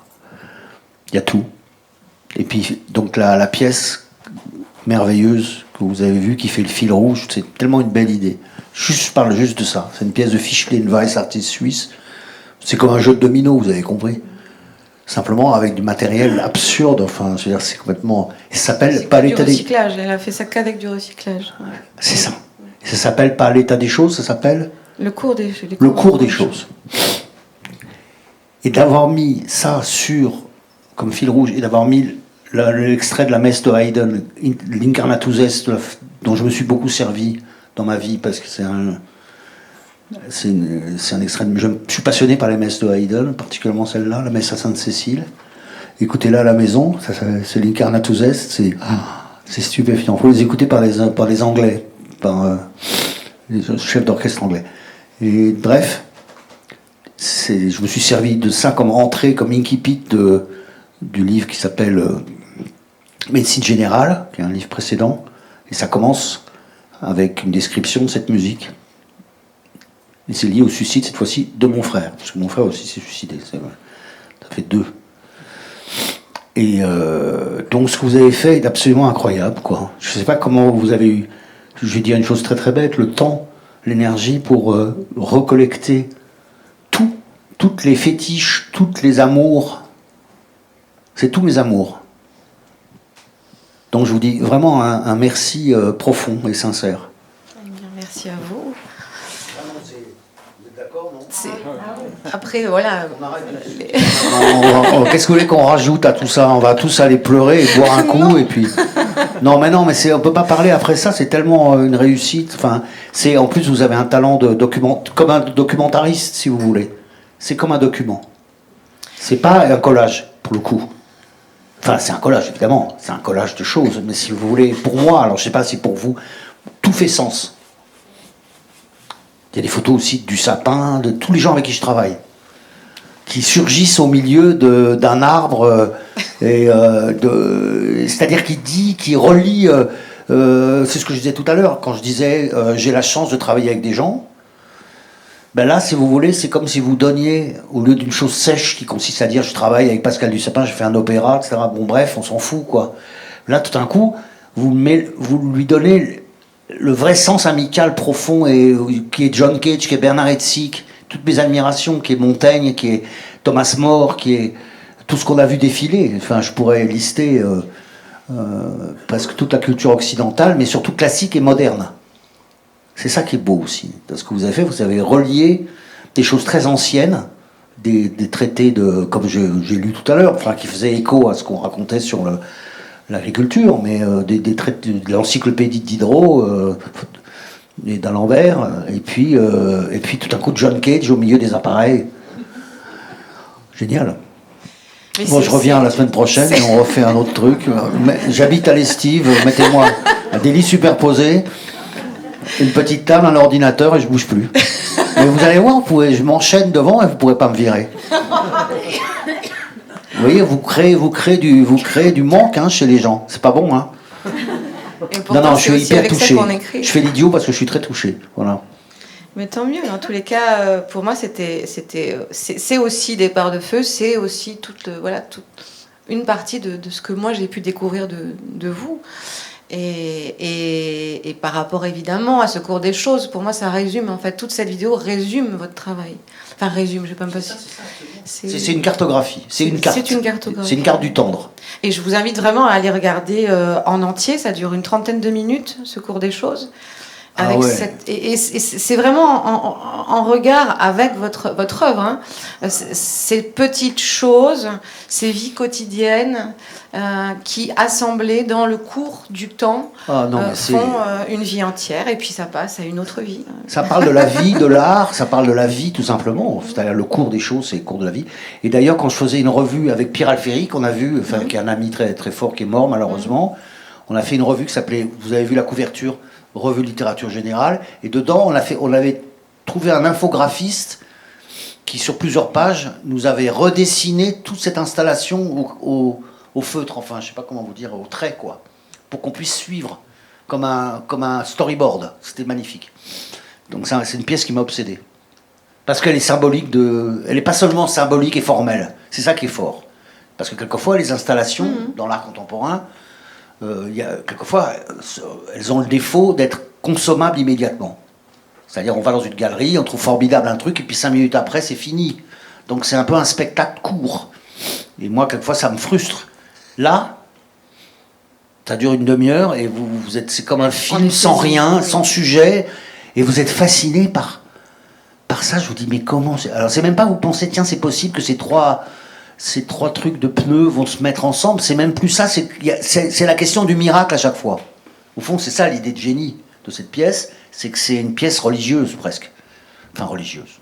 Il y a tout. Et puis, donc la pièce merveilleuse que vous avez vue, qui fait le fil rouge, c'est tellement une belle idée. Je parle juste de ça. C'est une pièce de Fischlin Weiss, artiste suisse. C'est comme un jeu de domino, vous avez compris. Simplement avec du matériel absurde, enfin, je veux dire, c'est complètement... Et ça s'appelle Pas l'état du des... recyclage, elle a fait ça qu'avec du recyclage. Ouais. C'est ça. Et ça s'appelle Pas l'état des choses, ça s'appelle... Le cours des choses. Et d'avoir mis ça comme fil rouge, et d'avoir mis l'extrait de la messe de Haydn, l'Incarnatus Est, dont je me suis beaucoup servi dans ma vie, parce que c'est un extrait. Je suis passionné par les messes de Haydn, particulièrement celle-là, la messe à Sainte-Cécile. Écoutez-la à la maison, c'est l'Incarnatus Est, c'est stupéfiant. Il faut les écouter par les Anglais, par les chefs d'orchestre anglais. Et bref, je me suis servi de ça comme entrée, comme incipit du livre qui s'appelle Médecine générale, qui est un livre précédent. Et ça commence avec une description de cette musique. Et c'est lié au suicide, cette fois-ci, de mon frère. Parce que mon frère aussi s'est suicidé. Ça fait 2. Et donc ce que vous avez fait est absolument incroyable, quoi. Je ne sais pas comment vous avez eu... Je vais dire une chose très très bête, le temps, l'énergie pour recollecter toutes les fétiches, toutes les amours. C'est tous mes amours. Donc je vous dis vraiment un merci profond et sincère. Merci à vous. Vous êtes d'accord, non ? Après, voilà. Qu'est-ce que vous voulez qu'on rajoute à tout ça ? On va tous aller pleurer et boire un coup et puis... Non, mais on peut pas parler après ça. C'est tellement une réussite. Enfin, en plus vous avez un talent comme un documentariste, si vous voulez. C'est comme un document. C'est pas un collage pour le coup. Enfin, c'est un collage évidemment. C'est un collage de choses. Mais si vous voulez, pour moi, alors je sais pas si pour vous, tout fait sens. Il y a des photos aussi du sapin, de tous les gens avec qui je travaille, qui surgissent au milieu d'un arbre, c'est-à-dire qui relie, c'est ce que je disais tout à l'heure, quand je disais j'ai la chance de travailler avec des gens, ben là, si vous voulez, c'est comme si vous donniez, au lieu d'une chose sèche qui consiste à dire je travaille avec Pascal Dussapin, je fais un opéra, etc. Bon bref, on s'en fout, quoi. Là, tout d'un coup, vous lui donnez le vrai sens amical profond, qui est John Cage, qui est Bernard Herzig, toutes mes admirations, qui est Montaigne, qui est Thomas More, qui est tout ce qu'on a vu défiler. Enfin, je pourrais lister presque toute la culture occidentale, mais surtout classique et moderne. C'est ça qui est beau aussi. Dans ce que vous avez fait, vous avez relié des choses très anciennes, des traités comme j'ai lu tout à l'heure, enfin, qui faisaient écho à ce qu'on racontait sur l'agriculture, mais des traités de l'encyclopédie de Diderot et d'Alembert, et puis tout d'un coup John Cage au milieu des appareils. Génial. Bon, je reviens la semaine prochaine et on refait un autre truc. J'habite à l'Estive, mettez-moi un délit superposé, une petite table, un ordinateur et je bouge plus. Mais vous allez voir, je m'enchaîne devant et vous pourrez pas me virer. Vous voyez, vous créez du manque chez les gens. C'est pas bon, hein. Non, je suis hyper touché. Je fais l'idiot parce que je suis très touché. Voilà. Mais tant mieux. En tous les cas, pour moi, c'est aussi des parts de feu. C'est aussi toute une partie de ce que moi j'ai pu découvrir de vous. Et par rapport évidemment à ce cours des choses, pour moi, ça résume. En fait, toute cette vidéo résume votre travail. Enfin, résume. Je sais pas si. C'est une cartographie. C'est une carte. C'est une cartographie. C'est une carte du tendre. Et je vous invite vraiment à aller regarder en entier. Ça dure une 30aine de minutes, ce cours des choses. Avec et c'est vraiment en regard avec votre œuvre. Hein. Ces petites choses, ces vies quotidiennes qui, assemblées dans le cours du temps, font une vie entière. Et puis ça passe à une autre vie. Ça parle de la vie, de l'art, ça parle de la vie tout simplement. C'est-à-dire le cours des choses, c'est le cours de la vie. Et d'ailleurs, quand je faisais une revue avec Pierre Alféry, qu'on a vu, qui est un ami très, très fort, qui est mort malheureusement, on a fait une revue qui s'appelait, vous avez vu la couverture, Revue Littérature Générale, et dedans on avait trouvé un infographiste qui sur plusieurs pages nous avait redessiné toute cette installation au feutre, enfin je sais pas comment vous dire, au trait quoi, pour qu'on puisse suivre comme un storyboard. C'était magnifique. Donc c'est une pièce qui m'a obsédé. Parce qu'elle est symbolique elle n'est pas seulement symbolique et formelle. C'est ça qui est fort. Parce que quelquefois, les installations dans l'art contemporain, quelquefois, elles ont le défaut d'être consommables immédiatement. C'est-à-dire, on va dans une galerie, on trouve formidable un truc, et puis 5 minutes après, c'est fini. Donc c'est un peu un spectacle court. Et moi, quelquefois, ça me frustre. Là, ça dure une demi-heure, et c'est comme un film sans rien, sans sujet, et vous êtes fasciné par ça. Je vous dis, mais comment Alors, c'est même pas vous pensez, tiens, c'est possible que ces trois trucs de pneus vont se mettre ensemble. C'est même plus ça, c'est la question du miracle à chaque fois. Au fond, c'est ça l'idée de génie de cette pièce, c'est que c'est une pièce religieuse presque. Enfin, religieuse.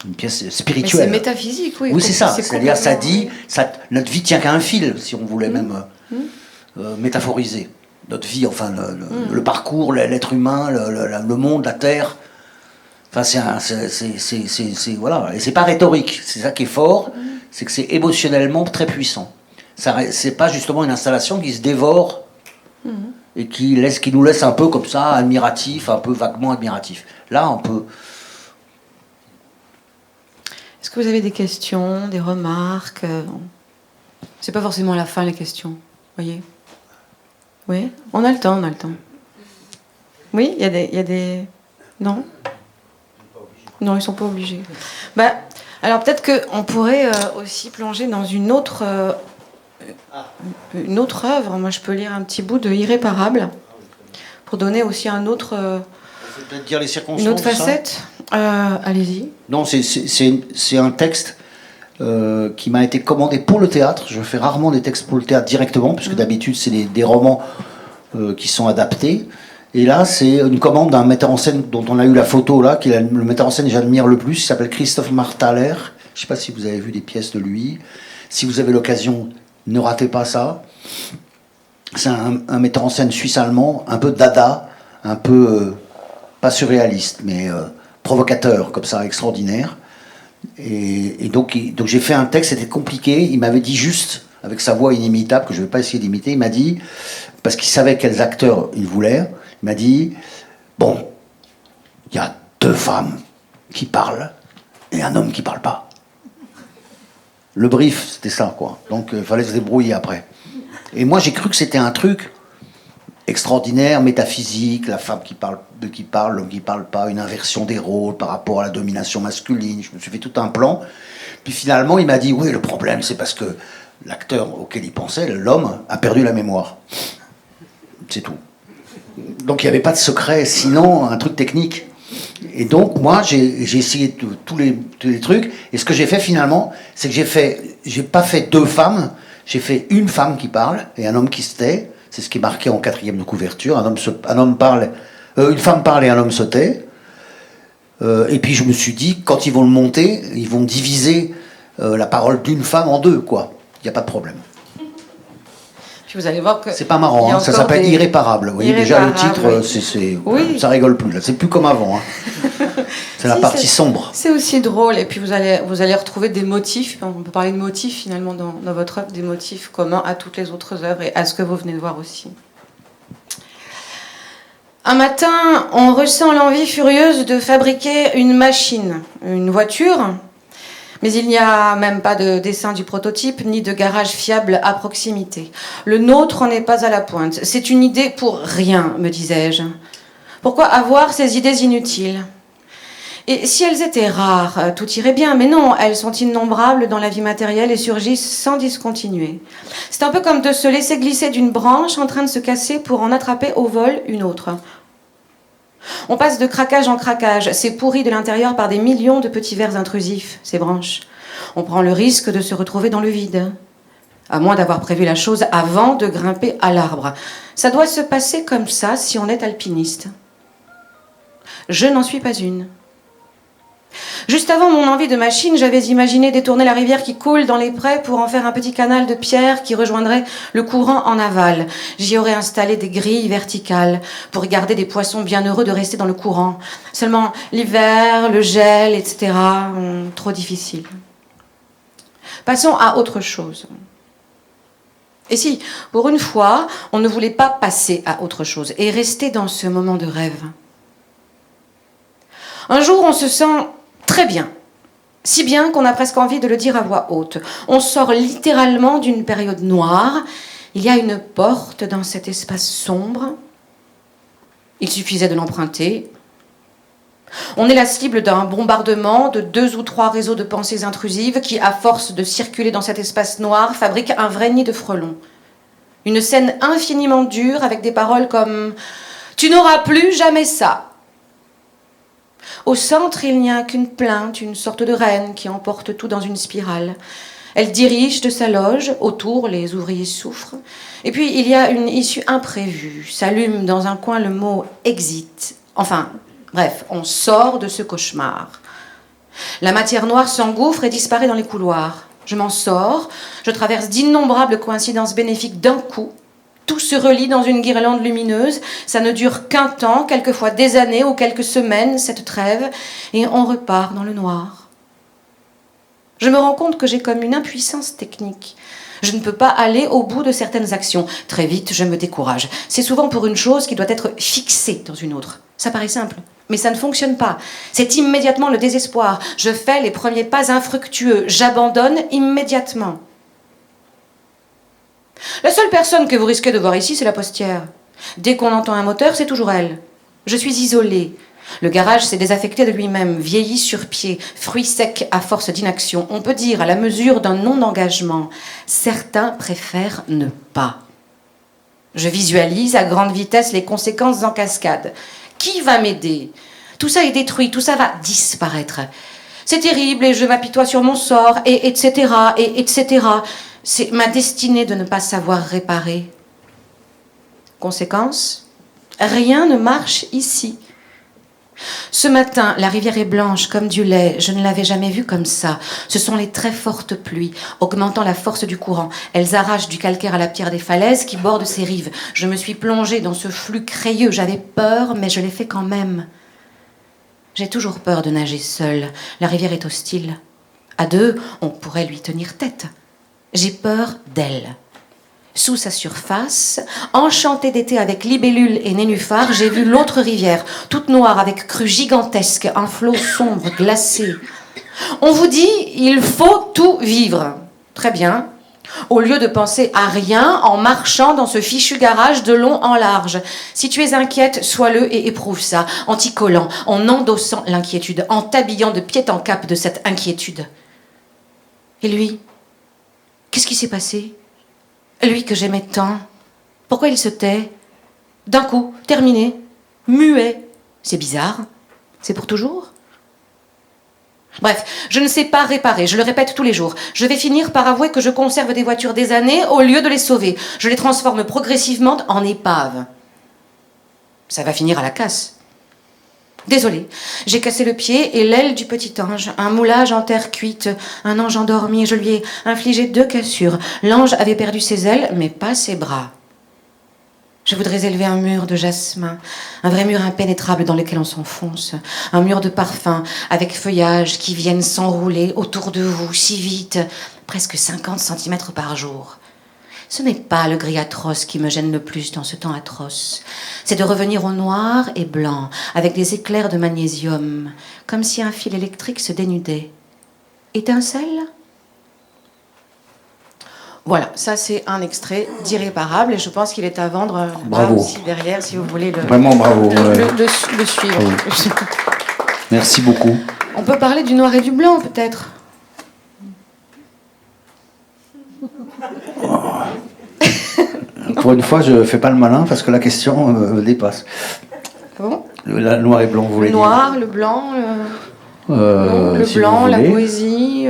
Une pièce spirituelle. Mais c'est métaphysique, oui. Oui, c'est ça. C'est-à-dire, ça dit, notre vie tient qu'à un fil, si on voulait même métaphoriser. Notre vie, enfin, le parcours, l'être humain, le monde, la terre. Enfin, voilà. Et c'est pas rhétorique. C'est ça qui est fort, c'est que c'est émotionnellement très puissant. C'est pas justement une installation qui se dévore et qui nous laisse un peu comme ça, admiratif, un peu vaguement admiratif. Là, on peut... Est-ce que vous avez des questions, des remarques? C'est pas forcément à la fin, les questions, voyez? Oui, on a le temps. Oui, il y a des... Non? Non, ils sont pas obligés. Alors peut-être qu'on pourrait aussi plonger dans une autre œuvre. Moi, je peux lire un petit bout de Irréparable pour donner aussi un autre... peut-être dire les circonstances. Une autre facette. Allez-y. Non, c'est un texte qui m'a été commandé pour le théâtre. Je fais rarement des textes pour le théâtre directement, puisque d'habitude, c'est des romans qui sont adaptés. Et là, c'est une commande d'un metteur en scène dont on a eu la photo là, qui est le metteur en scène que j'admire le plus. Il s'appelle Christophe Marthaler. Je ne sais pas si vous avez vu des pièces de lui. Si vous avez l'occasion, ne ratez pas ça. C'est un metteur en scène suisse-allemand, un peu dada, un peu pas surréaliste, mais provocateur, comme ça, extraordinaire. Et donc j'ai fait un texte, c'était compliqué. Il m'avait dit juste, avec sa voix inimitable, que je ne vais pas essayer d'imiter, il m'a dit, parce qu'il savait quels acteurs il voulait, il m'a dit, bon, il y a 2 femmes qui parlent et un homme qui ne parle pas. Le brief, c'était ça, quoi. Donc il fallait se débrouiller après. Et moi, j'ai cru que c'était un truc extraordinaire, métaphysique, la femme qui parle, l'homme qui parle pas, une inversion des rôles par rapport à la domination masculine. Je me suis fait tout un plan. Puis finalement, il m'a dit, oui, le problème, c'est parce que l'acteur auquel il pensait, l'homme, a perdu la mémoire. C'est tout. Donc il n'y avait pas de secret, sinon un truc technique. Et donc moi, j'ai essayé tous les trucs. Et ce que j'ai fait finalement, c'est que j'ai pas fait 2 femmes, j'ai fait une femme qui parle et un homme qui se tait. C'est ce qui est marqué en 4e de couverture. Une femme parle et un homme se tait. Et puis je me suis dit, quand ils vont le monter, ils vont diviser la parole d'une femme en 2, quoi. Il n'y a pas de problème. Puis vous allez voir que... C'est pas marrant, hein, ça s'appelle Irréparable. Vous voyez, déjà le titre, oui. Ça rigole plus. Là. C'est plus comme avant. Hein. C'est la partie sombre. C'est aussi drôle. Et puis vous allez retrouver des motifs. On peut parler de motifs finalement dans votre œuvre, des motifs communs à toutes les autres œuvres et à ce que vous venez de voir aussi. Un matin, on ressent l'envie furieuse de fabriquer une machine, une voiture. Mais il n'y a même pas de dessin du prototype, ni de garage fiable à proximité. Le nôtre n'est pas à la pointe. C'est une idée pour rien, me disais-je. Pourquoi avoir ces idées inutiles ? Et si elles étaient rares, tout irait bien. Mais non, elles sont innombrables dans la vie matérielle et surgissent sans discontinuer. C'est un peu comme de se laisser glisser d'une branche en train de se casser pour en attraper au vol une autre. On passe de craquage en craquage, c'est pourri de l'intérieur par des millions de petits vers intrusifs, ces branches. On prend le risque de se retrouver dans le vide, à moins d'avoir prévu la chose avant de grimper à l'arbre. Ça doit se passer comme ça si on est alpiniste. Je n'en suis pas une. Juste avant mon envie de machine, j'avais imaginé détourner la rivière qui coule dans les prés pour en faire un petit canal de pierre qui rejoindrait le courant en aval. J'y aurais installé des grilles verticales pour garder des poissons bien heureux de rester dans le courant. Seulement, l'hiver, le gel, etc., trop difficile. Passons à autre chose. Et si, pour une fois, on ne voulait pas passer à autre chose et rester dans ce moment de rêve. Un jour, on se sent Très bien. Si bien qu'on a presque envie de le dire à voix haute. On sort littéralement d'une période noire. Il y a une porte dans cet espace sombre. Il suffisait de l'emprunter. On est la cible d'un bombardement de 2 ou 3 réseaux de pensées intrusives qui, à force de circuler dans cet espace noir, fabriquent un vrai nid de frelons. Une scène infiniment dure avec des paroles comme « Tu n'auras plus jamais ça ». Au centre, il n'y a qu'une plainte, une sorte de reine qui emporte tout dans une spirale. Elle dirige de sa loge, autour les ouvriers souffrent. Et puis il y a une issue imprévue, s'allume dans un coin le mot « exit ». Enfin, bref, on sort de ce cauchemar. La matière noire s'engouffre et disparaît dans les couloirs. Je m'en sors, je traverse d'innombrables coïncidences bénéfiques d'un coup. Tout se relie dans une guirlande lumineuse. Ça ne dure qu'un temps, quelquefois des années ou quelques semaines, cette trêve, et on repart dans le noir. Je me rends compte que j'ai comme une impuissance technique. Je ne peux pas aller au bout de certaines actions. Très vite, je me décourage. C'est souvent pour une chose qui doit être fixée dans une autre. Ça paraît simple, mais ça ne fonctionne pas. C'est immédiatement le désespoir. Je fais les premiers pas infructueux. J'abandonne immédiatement. La seule personne que vous risquez de voir ici, c'est la postière. Dès qu'on entend un moteur, c'est toujours elle. Je suis isolée. Le garage s'est désaffecté de lui-même, vieilli sur pied, fruit sec à force d'inaction. On peut dire, à la mesure d'un non-engagement, certains préfèrent ne pas. Je visualise à grande vitesse les conséquences en cascade. Qui va m'aider? Tout ça est détruit, tout ça va disparaître. C'est terrible et je m'apitoie sur mon sort, et etc., et etc. C'est ma destinée de ne pas savoir réparer. Conséquence, rien ne marche ici. Ce matin, la rivière est blanche comme du lait. Je ne l'avais jamais vue comme ça. Ce sont les très fortes pluies, augmentant la force du courant. Elles arrachent du calcaire à la pierre des falaises qui bordent ces rives. Je me suis plongée dans ce flux crayeux. J'avais peur, mais je l'ai fait quand même. J'ai toujours peur de nager seule. La rivière est hostile. À deux, on pourrait lui tenir tête. J'ai peur d'elle. Sous sa surface, enchantée d'été avec libellules et nénuphars, j'ai vu l'autre rivière, toute noire avec crues gigantesques, un flot sombre, glacé. On vous dit, il faut tout vivre. Très bien. Au lieu de penser à rien en marchant dans ce fichu garage de long en large. Si tu es inquiète, sois-le et éprouve ça, en t'y collant, en endossant l'inquiétude, en t'habillant de pied en cap de cette inquiétude. Et lui, qu'est-ce qui s'est passé ? Lui que j'aimais tant, pourquoi il se tait? D'un coup, terminé, muet. C'est bizarre. C'est pour toujours? Bref, je ne sais pas réparer, je le répète tous les jours. Je vais finir par avouer que je conserve des voitures des années au lieu de les sauver. Je les transforme progressivement en épaves. Ça va finir à la casse. Désolée, j'ai cassé le pied et l'aile du petit ange, un moulage en terre cuite, un ange endormi, je lui ai infligé 2 cassures. L'ange avait perdu ses ailes, mais pas ses bras. Je voudrais élever un mur de jasmin, un vrai mur impénétrable dans lequel on s'enfonce, un mur de parfum avec feuillages qui viennent s'enrouler autour de vous si vite, presque 50 cm par jour. Ce n'est pas le gris atroce qui me gêne le plus dans ce temps atroce. C'est de revenir au noir et blanc, avec des éclairs de magnésium, comme si un fil électrique se dénudait. Étincelle ? Voilà, ça c'est un extrait d'Irréparable et je pense qu'il est à vendre là aussi derrière si vous voulez vraiment bravo. Le suivre. Oui. Merci beaucoup. On peut parler du noir et du blanc peut-être. Pour une fois, je ne fais pas le malin parce que la question me dépasse. Bon. Le noir et blanc, vous voulez dire ? Le noir, le blanc, le si blanc, la poésie,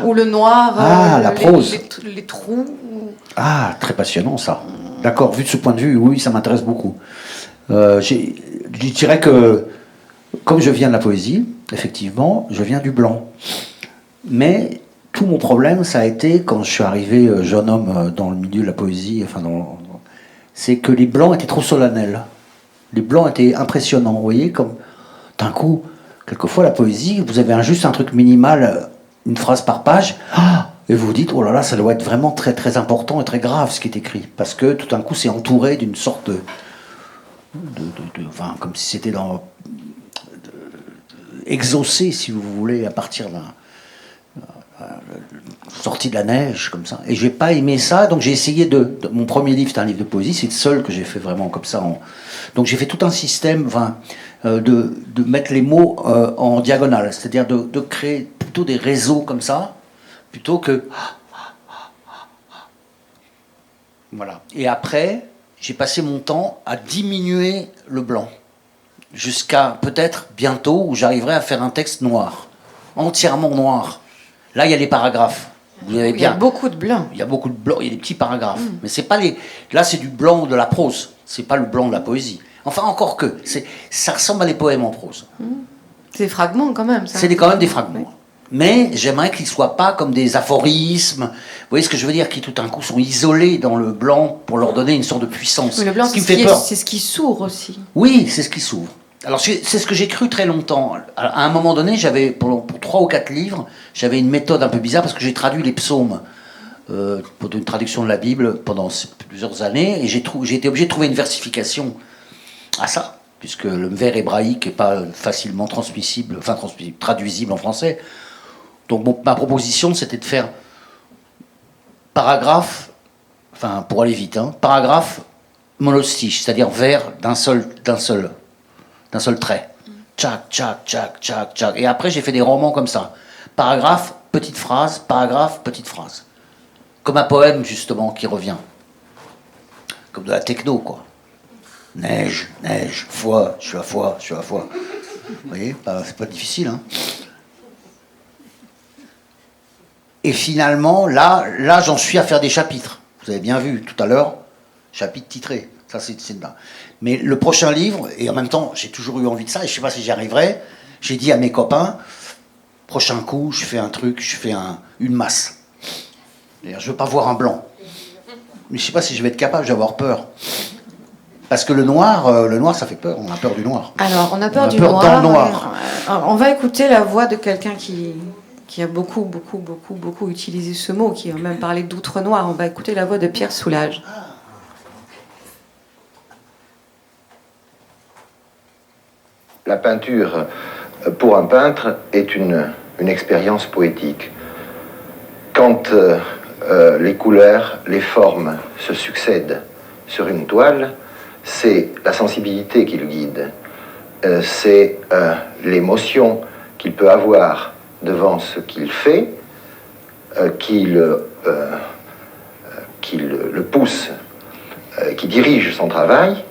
ou le noir, la prose. Les trous. Ah, très passionnant ça. D'accord, vu de ce point de vue, oui, ça m'intéresse beaucoup. Je dirais que, comme je viens de la poésie, effectivement, je viens du blanc. Mais tout mon problème, ça a été, quand je suis arrivé jeune homme dans le milieu de la poésie, c'est que les blancs étaient trop solennels. Les blancs étaient impressionnants, vous voyez, comme d'un coup, quelquefois la poésie, vous avez juste un truc minimal, une phrase par page, et vous vous dites, oh là là, ça doit être vraiment très très important et très grave ce qui est écrit, parce que tout d'un coup c'est entouré d'une sorte enfin, comme si c'était exaucé, si vous voulez, à partir d'un sortie de la neige, comme ça. Et j'ai pas aimé ça, donc j'ai essayé mon premier livre, c'est un livre de poésie, c'est le seul que j'ai fait vraiment comme ça. Donc j'ai fait tout un système, de mettre les mots en diagonale, c'est-à-dire de créer plutôt des réseaux comme ça, plutôt que... Voilà. Et après, j'ai passé mon temps à diminuer le blanc, jusqu'à peut-être bientôt où j'arriverai à faire un texte noir, entièrement noir. Là, il y a les paragraphes. Vous avez bien. Il y a beaucoup de blanc. Il y a beaucoup de blanc, il y a des petits paragraphes. Mais c'est pas les. Là, c'est du blanc de la prose. C'est pas le blanc de la poésie. Enfin, encore que. Ça ressemble à des poèmes en prose. C'est des fragments quand même, ça. C'est quand même des fragments. Mais j'aimerais qu'ils ne soient pas comme des aphorismes. Vous voyez ce que je veux dire? Qui tout d'un coup sont isolés dans le blanc pour leur donner une sorte de puissance. Mais le blanc, ce qui me fait peur. C'est ce qui s'ouvre aussi. Oui, c'est ce qui s'ouvre. Alors c'est ce que j'ai cru très longtemps. À un moment donné, j'avais pour 3 ou 4 livres, j'avais une méthode un peu bizarre parce que j'ai traduit les psaumes pour une traduction de la Bible pendant plusieurs années et j'ai été obligé de trouver une versification à ça, puisque le vers hébraïque n'est pas facilement traduisible en français. Donc ma proposition, c'était de faire paragraphe, pour aller vite, paragraphe monostiche, c'est-à-dire vers d'un seul trait. Tchac, tchac, tchac, tchac, tchac. Et après, j'ai fait des romans comme ça. Paragraphe, petite phrase, paragraphe, petite phrase. Comme un poème, justement, qui revient. Comme de la techno, quoi. Neige, neige, foi, je suis à foi, je suis à foi. Vous voyez, c'est pas difficile, hein. Et finalement, là, j'en suis à faire des chapitres. Vous avez bien vu tout à l'heure, chapitre titré. Ça, c'est là. Mais le prochain livre, et en même temps, j'ai toujours eu envie de ça, et je ne sais pas si j'y arriverai, j'ai dit à mes copains, prochain coup, je fais un truc, je fais une masse. Je ne veux pas voir un blanc. Mais je ne sais pas si je vais être capable, je vais avoir peur. Parce que le noir, ça fait peur, on a peur du noir. Alors, on a peur du noir. Dans le noir. On va écouter la voix de quelqu'un qui a beaucoup utilisé ce mot, qui a même parlé d'outre noir. On va écouter la voix de Pierre Soulages. La peinture, pour un peintre, est une expérience poétique. Quand les couleurs, les formes se succèdent sur une toile, c'est la sensibilité qui le guide. C'est l'émotion qu'il peut avoir devant ce qu'il fait, qui le pousse, qui dirige son travail,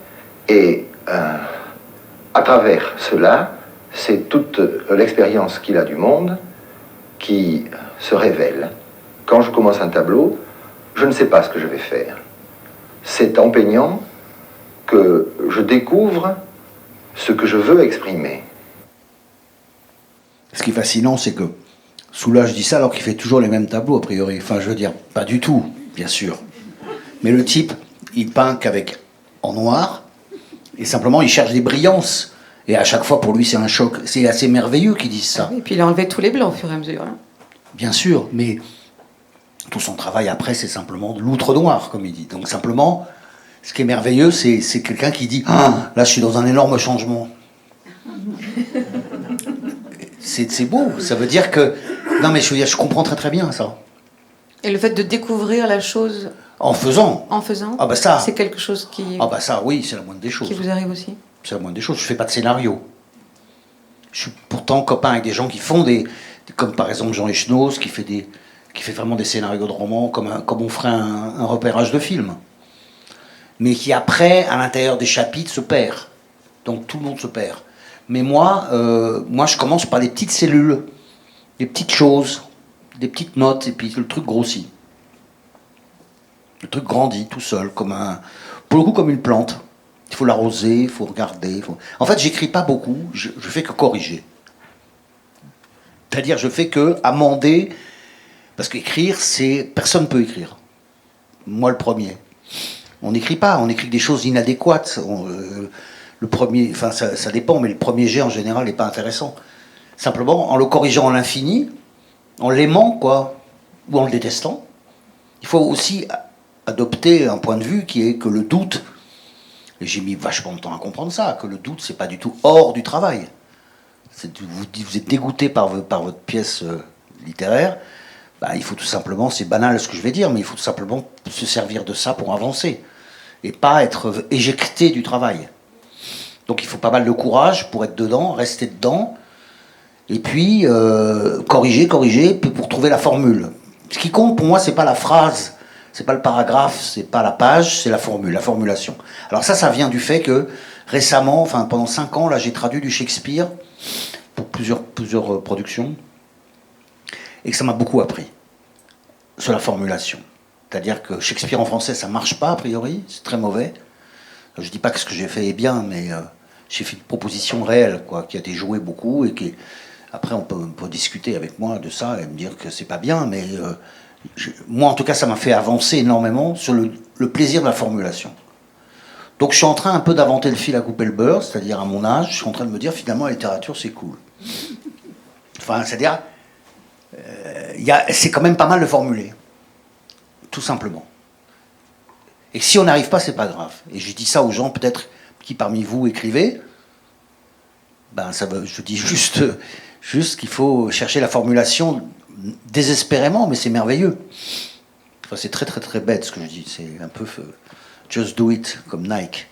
et à travers cela, c'est toute l'expérience qu'il a du monde qui se révèle. Quand je commence un tableau, je ne sais pas ce que je vais faire. C'est en peignant que je découvre ce que je veux exprimer. Ce qui est fascinant, c'est que Soulages dit ça alors qu'il fait toujours les mêmes tableaux, a priori. Enfin, je veux dire, pas du tout, bien sûr. Mais le type, il peint en noir, et simplement, il cherche des brillances. Et à chaque fois, pour lui, c'est un choc. C'est assez merveilleux qu'ils disent ça. Et puis il a enlevé tous les blancs au fur et à mesure. Bien sûr, mais tout son travail après, c'est simplement de l'outre-noir, comme il dit. Donc simplement, ce qui est merveilleux, c'est quelqu'un qui dit « Ah, là, je suis dans un énorme changement. » C'est beau, ça veut dire que... Non, mais je comprends très très bien ça. Et le fait de découvrir la chose... En faisant. Ah bah ça. C'est quelque chose qui... Ah bah ça, oui, c'est la moindre des choses. Qui vous arrive aussi. C'est la moindre des choses. Je fais pas de scénario. Je suis pourtant copain avec des gens qui font comme par exemple Jean Echenoz, qui fait vraiment des scénarios de romans, comme on ferait un repérage de film. Mais qui après, à l'intérieur des chapitres, se perd. Donc tout le monde se perd. Mais moi, je commence par des petites cellules, des petites choses, des petites notes, et puis le truc grossit. Le truc grandit tout seul, pour le coup comme une plante. Il faut l'arroser, il faut regarder. En fait, j'écris pas beaucoup, je fais que corriger. C'est-à-dire, je fais que amender, parce qu'écrire, personne ne peut écrire. Moi, le premier. On n'écrit pas, on écrit des choses inadéquates. Le premier, ça dépend, mais le premier jet en général n'est pas intéressant. Simplement, en le corrigeant à l'infini, en l'aimant, quoi, ou en le détestant, il faut aussi adopter un point de vue qui est que le doute, et j'ai mis vachement de temps à comprendre ça, que le doute, c'est pas du tout hors du travail. Vous êtes dégoûté par votre pièce littéraire, bah, il faut tout simplement, c'est banal ce que je vais dire, mais il faut tout simplement se servir de ça pour avancer et pas être éjecté du travail. Donc il faut pas mal de courage pour être dedans, rester dedans, et puis corriger, puis pour trouver la formule. Ce qui compte pour moi, c'est pas la phrase, c'est pas le paragraphe, c'est pas la page, c'est la formule, la formulation. Alors ça vient du fait que récemment, enfin pendant 5 ans, là, j'ai traduit du Shakespeare pour plusieurs productions, et que ça m'a beaucoup appris sur la formulation. C'est-à-dire que Shakespeare en français, ça marche pas a priori, c'est très mauvais. Je dis pas que ce que j'ai fait est bien, mais j'ai fait une proposition réelle, quoi, qui a été jouée beaucoup et qui, après, on peut discuter avec moi de ça et me dire que c'est pas bien, mais moi, en tout cas, ça m'a fait avancer énormément sur le plaisir de la formulation. Donc, je suis en train un peu d'inventer le fil à couper le beurre, c'est-à-dire à mon âge, je suis en train de me dire finalement, la littérature, c'est cool. Enfin, c'est-à-dire, c'est quand même pas mal de formuler, tout simplement. Et si on n'arrive pas, c'est pas grave. Et je dis ça aux gens, peut-être, qui parmi vous écrivez. Ben, je dis juste qu'il faut chercher la formulation désespérément, mais c'est merveilleux. Enfin, c'est très très très bête ce que je dis. C'est un peu just do it, comme Nike.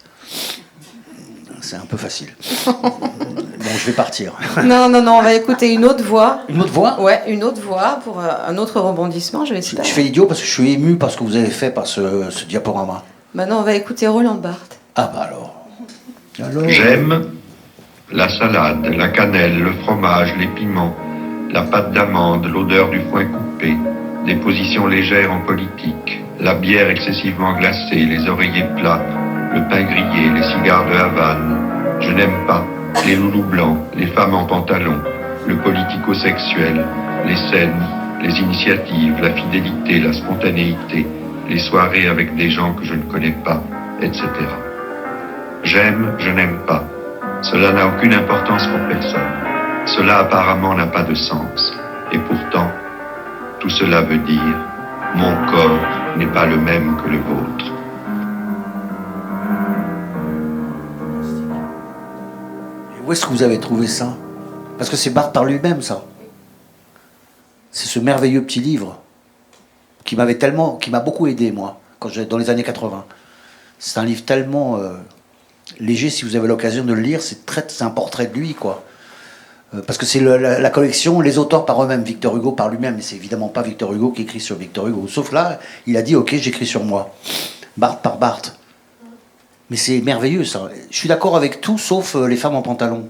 C'est un peu facile. Bon, je vais partir. Non, on va écouter une autre voix. Une autre voix ? Ouais, une autre voix pour un autre rebondissement, je l'espère. Je fais l'idiot parce que je suis ému par ce que vous avez fait par ce diaporama. Maintenant, on va écouter Roland Barthes. Ah bah alors. J'aime la salade, la cannelle, le fromage, les piments, la pâte d'amande, l'odeur du foin coupé, des positions légères en politique, la bière excessivement glacée, les oreillers plats, le pain grillé, les cigares de Havane. Je n'aime pas les loulous blancs, les femmes en pantalon, le politico-sexuel, les scènes, les initiatives, la fidélité, la spontanéité, les soirées avec des gens que je ne connais pas, etc. J'aime, je n'aime pas. Cela n'a aucune importance pour personne. Cela apparemment n'a pas de sens. Et pourtant, tout cela veut dire « Mon corps n'est pas le même que le vôtre ». Où est-ce que vous avez trouvé ça ? Parce que c'est Barthes par lui-même, ça. C'est ce merveilleux petit livre qui m'a beaucoup aidé, moi, dans les années 80. C'est un livre tellement léger, si vous avez l'occasion de le lire, c'est un portrait de lui, quoi. Parce que c'est la collection, les auteurs par eux-mêmes, Victor Hugo par lui-même, mais c'est évidemment pas Victor Hugo qui écrit sur Victor Hugo. Sauf là, il a dit, ok, j'écris sur moi. Barthes par Barthes. Mais c'est merveilleux, ça. Je suis d'accord avec tout, sauf les femmes en pantalon.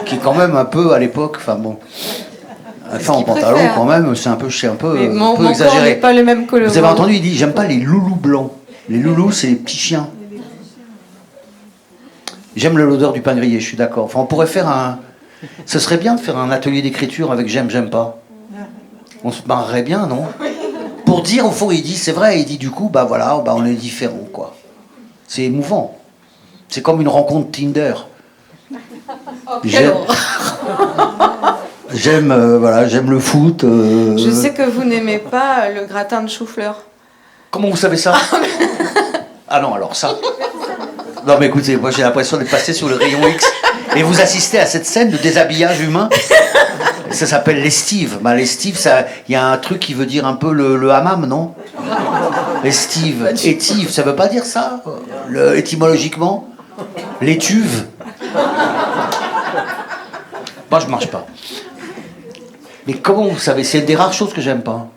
Qui est quand même un peu, à l'époque, enfin bon... Les femmes en pantalon, quand même, c'est un peu exagéré. Mon corps n'est pas le même que le Vous avez entendu, il dit, j'aime pas les loulous blancs. Les loulous, c'est les petits chiens. J'aime l'odeur du pain grillé, je suis d'accord. Enfin, on pourrait faire ce serait bien de faire un atelier d'écriture avec j'aime pas. On se marrerait bien, non ? Pour dire, au fond, il dit, c'est vrai, il dit, du coup, bah voilà, bah on est différents, quoi. C'est émouvant. C'est comme une rencontre Tinder. J'aime le foot. Je sais que vous n'aimez pas le gratin de chou-fleur. Comment vous savez ça ? Ah non, alors ça... Non mais écoutez, moi j'ai l'impression d'être passé sur le rayon X et vous assistez à cette scène de déshabillage humain. Ça s'appelle l'estive. Bah, l'estive, il y a un truc qui veut dire un peu le hammam, non ? Estive, étive, ça veut pas dire ça étymologiquement ? L'étuve. Moi je marche pas. Mais comment vous savez ? C'est une des rares choses que j'aime pas.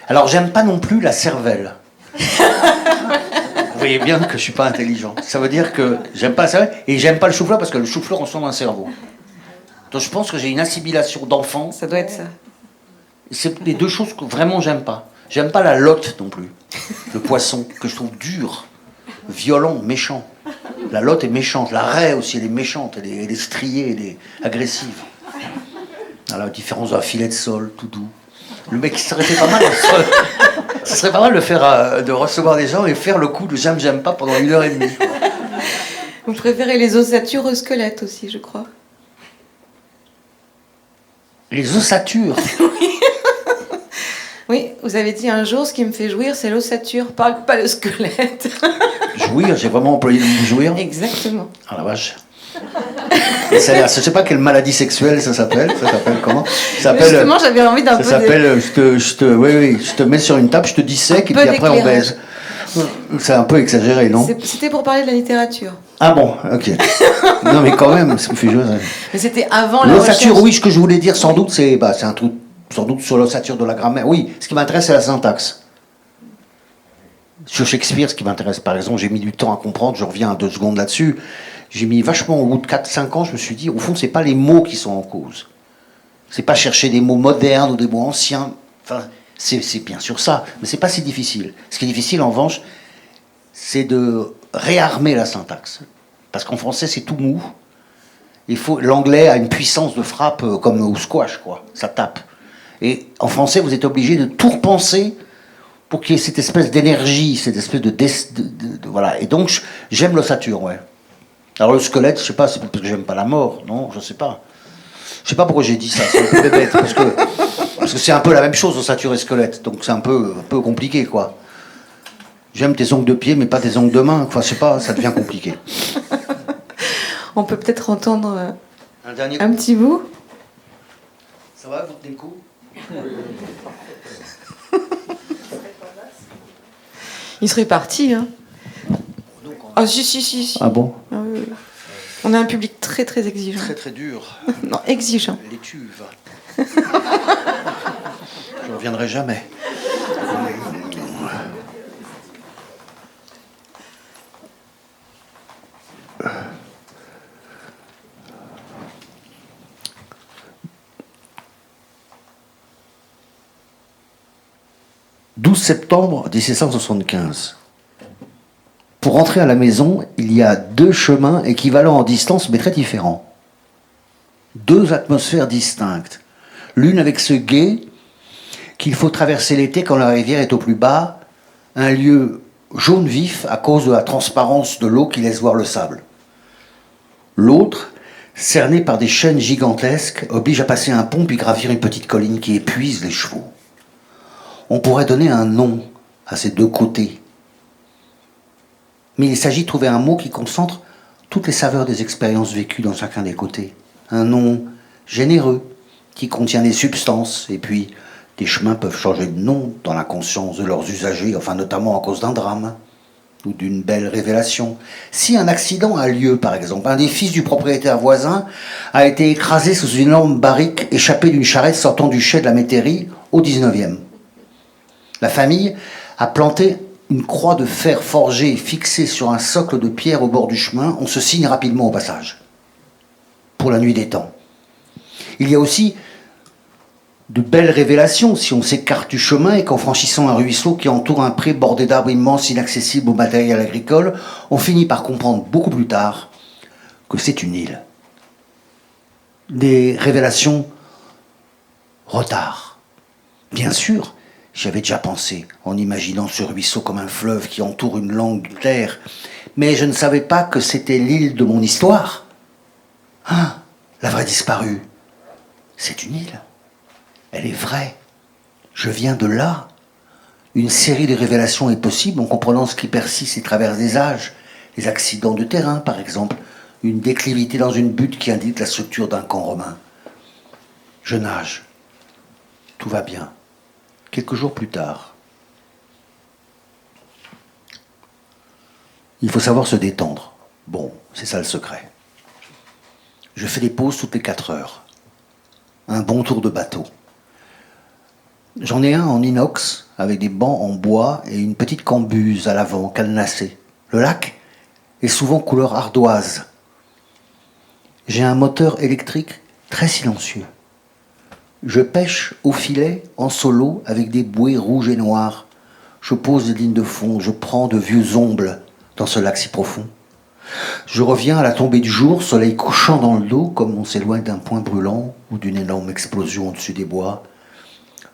Alors j'aime pas non plus la cervelle. Vous voyez bien que je suis pas intelligent. Ça veut dire que j'aime pas la cervelle et j'aime pas le chou-fleur parce que le chou-fleur ressemble à un cerveau. Donc je pense que j'ai une assimilation d'enfant. Ça doit être ça. C'est les deux choses que vraiment j'aime pas. J'aime pas la lotte non plus. Le poisson, que je trouve dur, violent, méchant. La lotte est méchante. La raie aussi, elle est méchante. Elle est striée, elle est agressive. Alors, la différence d'un filet de sol, tout doux. Le mec, ce serait pas mal. Ce serait pas mal de recevoir des gens et faire le coup de j'aime pas pendant 1h30. Vous préférez les ossatures au squelette aussi, je crois. Les ossatures. Oui, vous avez dit un jour, ce qui me fait jouir, c'est l'ossature, pas le squelette. Jouir, j'ai vraiment employé le mot jouir. Exactement. Ah la vache. Je sais pas quelle maladie sexuelle ça s'appelle. Ça s'appelle comment? Ça s'appelle, justement, j'avais envie d'un peu. Ça s'appelle. Je te mets sur une table, je te dissèque et puis après on baise. C'est un peu exagéré, non? C'était pour parler de la littérature. Ah bon, ok. Non mais quand même, ça me fait jouer. Mais c'était avant la L'ossature, recherche. oui, ce que je voulais dire sans doute, c'est un truc, sans doute sur l'ossature de la grammaire. Oui, ce qui m'intéresse, c'est la syntaxe. Sur Shakespeare, ce qui m'intéresse, par exemple, j'ai mis du temps à comprendre, je reviens à 2 secondes là-dessus. J'ai mis vachement, au bout de 4-5 ans, je me suis dit, au fond, c'est pas les mots qui sont en cause. C'est pas chercher des mots modernes ou des mots anciens. Enfin, c'est bien sûr ça, mais c'est pas si difficile. Ce qui est difficile, en revanche, c'est de réarmer la syntaxe. Parce qu'en français, c'est tout mou. L'anglais a une puissance de frappe comme au squash, quoi. Ça tape. Et en français, vous êtes obligé de tout repenser pour qu'il y ait cette espèce d'énergie, cette espèce de voilà. Et donc, j'aime l'ossature, ouais. Alors le squelette, je sais pas, c'est parce que j'aime pas la mort, non, je sais pas. Je sais pas pourquoi j'ai dit ça, c'est un peu bête, parce que c'est un peu la même chose, ossature et squelette, donc c'est un peu compliqué, quoi. J'aime tes ongles de pied, mais pas tes ongles de main, enfin, je sais pas, ça devient compliqué. On peut peut-être entendre un petit bout. Ça va, vous tenez le coup? Il serait parti, hein. Ah si. Ah bon? Ah, oui. On a un public très très exigeant. Très très dur. Non, exigeant. Les tuves. Je reviendrai jamais. « 12 septembre 1775. Pour rentrer à la maison, il y a 2 chemins équivalents en distance mais très différents. 2 atmosphères distinctes. L'une avec ce gué qu'il faut traverser l'été quand la rivière est au plus bas, un lieu jaune vif à cause de la transparence de l'eau qui laisse voir le sable. L'autre, cerné par des chaînes gigantesques, oblige à passer un pont puis gravir une petite colline qui épuise les chevaux. On pourrait donner un nom à ces 2 côtés. Mais il s'agit de trouver un mot qui concentre toutes les saveurs des expériences vécues dans chacun des côtés. Un nom généreux, qui contient des substances, et puis des chemins peuvent changer de nom dans la conscience de leurs usagers, enfin notamment à cause d'un drame ou d'une belle révélation. Si un accident a lieu, par exemple, un des fils du propriétaire voisin a été écrasé sous une énorme barrique échappée d'une charrette sortant du chai de la métairie au 19e. La famille a planté une croix de fer forgée fixée sur un socle de pierre au bord du chemin. On se signe rapidement au passage, pour la nuit des temps. Il y a aussi de belles révélations si on s'écarte du chemin et qu'en franchissant un ruisseau qui entoure un pré bordé d'arbres immenses inaccessibles au matériel agricole, on finit par comprendre beaucoup plus tard que c'est une île. Des révélations retard. Bien sûr, j'y avais déjà pensé en imaginant ce ruisseau comme un fleuve qui entoure une longue terre, mais je ne savais pas que c'était l'île de mon histoire. Ah, la vraie disparue, c'est une île. Elle est vraie. Je viens de là. Une série de révélations est possible en comprenant ce qui persiste et traverse des âges. Les accidents de terrain, par exemple. Une déclivité dans une butte qui indique la structure d'un camp romain. Je nage. Tout va bien. Quelques jours plus tard. Il faut savoir se détendre. Bon, c'est ça le secret. Je fais des pauses toutes les 4 heures. Un bon tour de bateau. J'en ai un en inox, avec des bancs en bois et une petite cambuse à l'avant, cadenassée. Le lac est souvent couleur ardoise. J'ai un moteur électrique très silencieux. Je pêche au filet, en solo, avec des bouées rouges et noires. Je pose des lignes de fond, je prends de vieux ombles dans ce lac si profond. Je reviens à la tombée du jour, soleil couchant dans le dos, comme on s'éloigne d'un point brûlant ou d'une énorme explosion au-dessus des bois.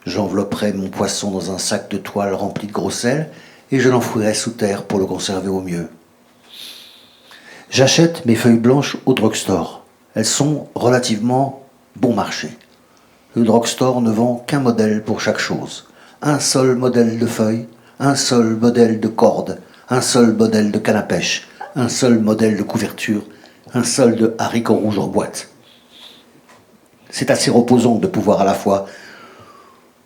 J'envelopperai mon poisson dans un sac de toile rempli de gros sel et je l'enfouirai sous terre pour le conserver au mieux. J'achète mes feuilles blanches au drugstore. Elles sont relativement bon marché. Le drugstore ne vend qu'un modèle pour chaque chose. Un seul modèle de feuilles, un seul modèle de corde, un seul modèle de canne à pêche, un seul modèle de couverture, un sol de haricots rouges en boîte. C'est assez reposant de pouvoir à la fois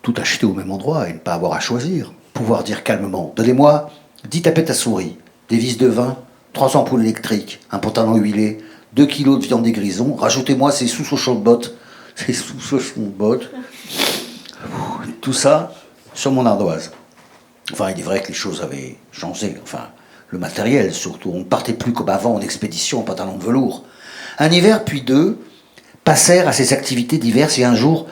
tout acheter au même endroit et ne pas avoir à choisir. Pouvoir dire calmement, donnez-moi 10 tapettes à souris, des vis de vin, 3 ampoules électriques, un pantalon huilé, 2 kilos de viande des grisons, rajoutez-moi ces sous-sauchons de bottes, tout ça sur mon ardoise. Enfin, il est vrai que les choses avaient changé, enfin, le matériel surtout. On ne partait plus comme avant en expédition en pantalon de velours. Un hiver, puis 2, passèrent à ces activités diverses et un jour,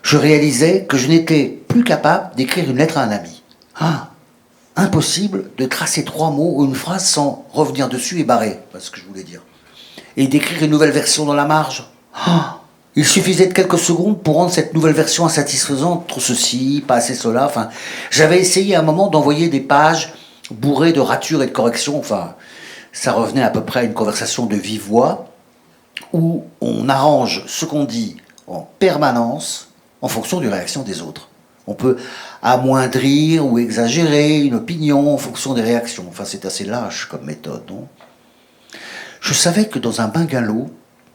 je réalisais que je n'étais plus capable d'écrire une lettre à un ami. Ah, impossible de tracer 3 mots ou une phrase sans revenir dessus et barrer, c'est ce que je voulais dire. Et d'écrire une nouvelle version dans la marge. Ah, il suffisait de quelques secondes pour rendre cette nouvelle version insatisfaisante, trop ceci, pas assez cela. Enfin, j'avais essayé à un moment d'envoyer des pages bourrées de ratures et de corrections. Enfin, ça revenait à peu près à une conversation de vive voix où on arrange ce qu'on dit en permanence en fonction de la réaction des autres. On peut amoindrir ou exagérer une opinion en fonction des réactions. Enfin, c'est assez lâche comme méthode, non ? Je savais que dans un bungalow,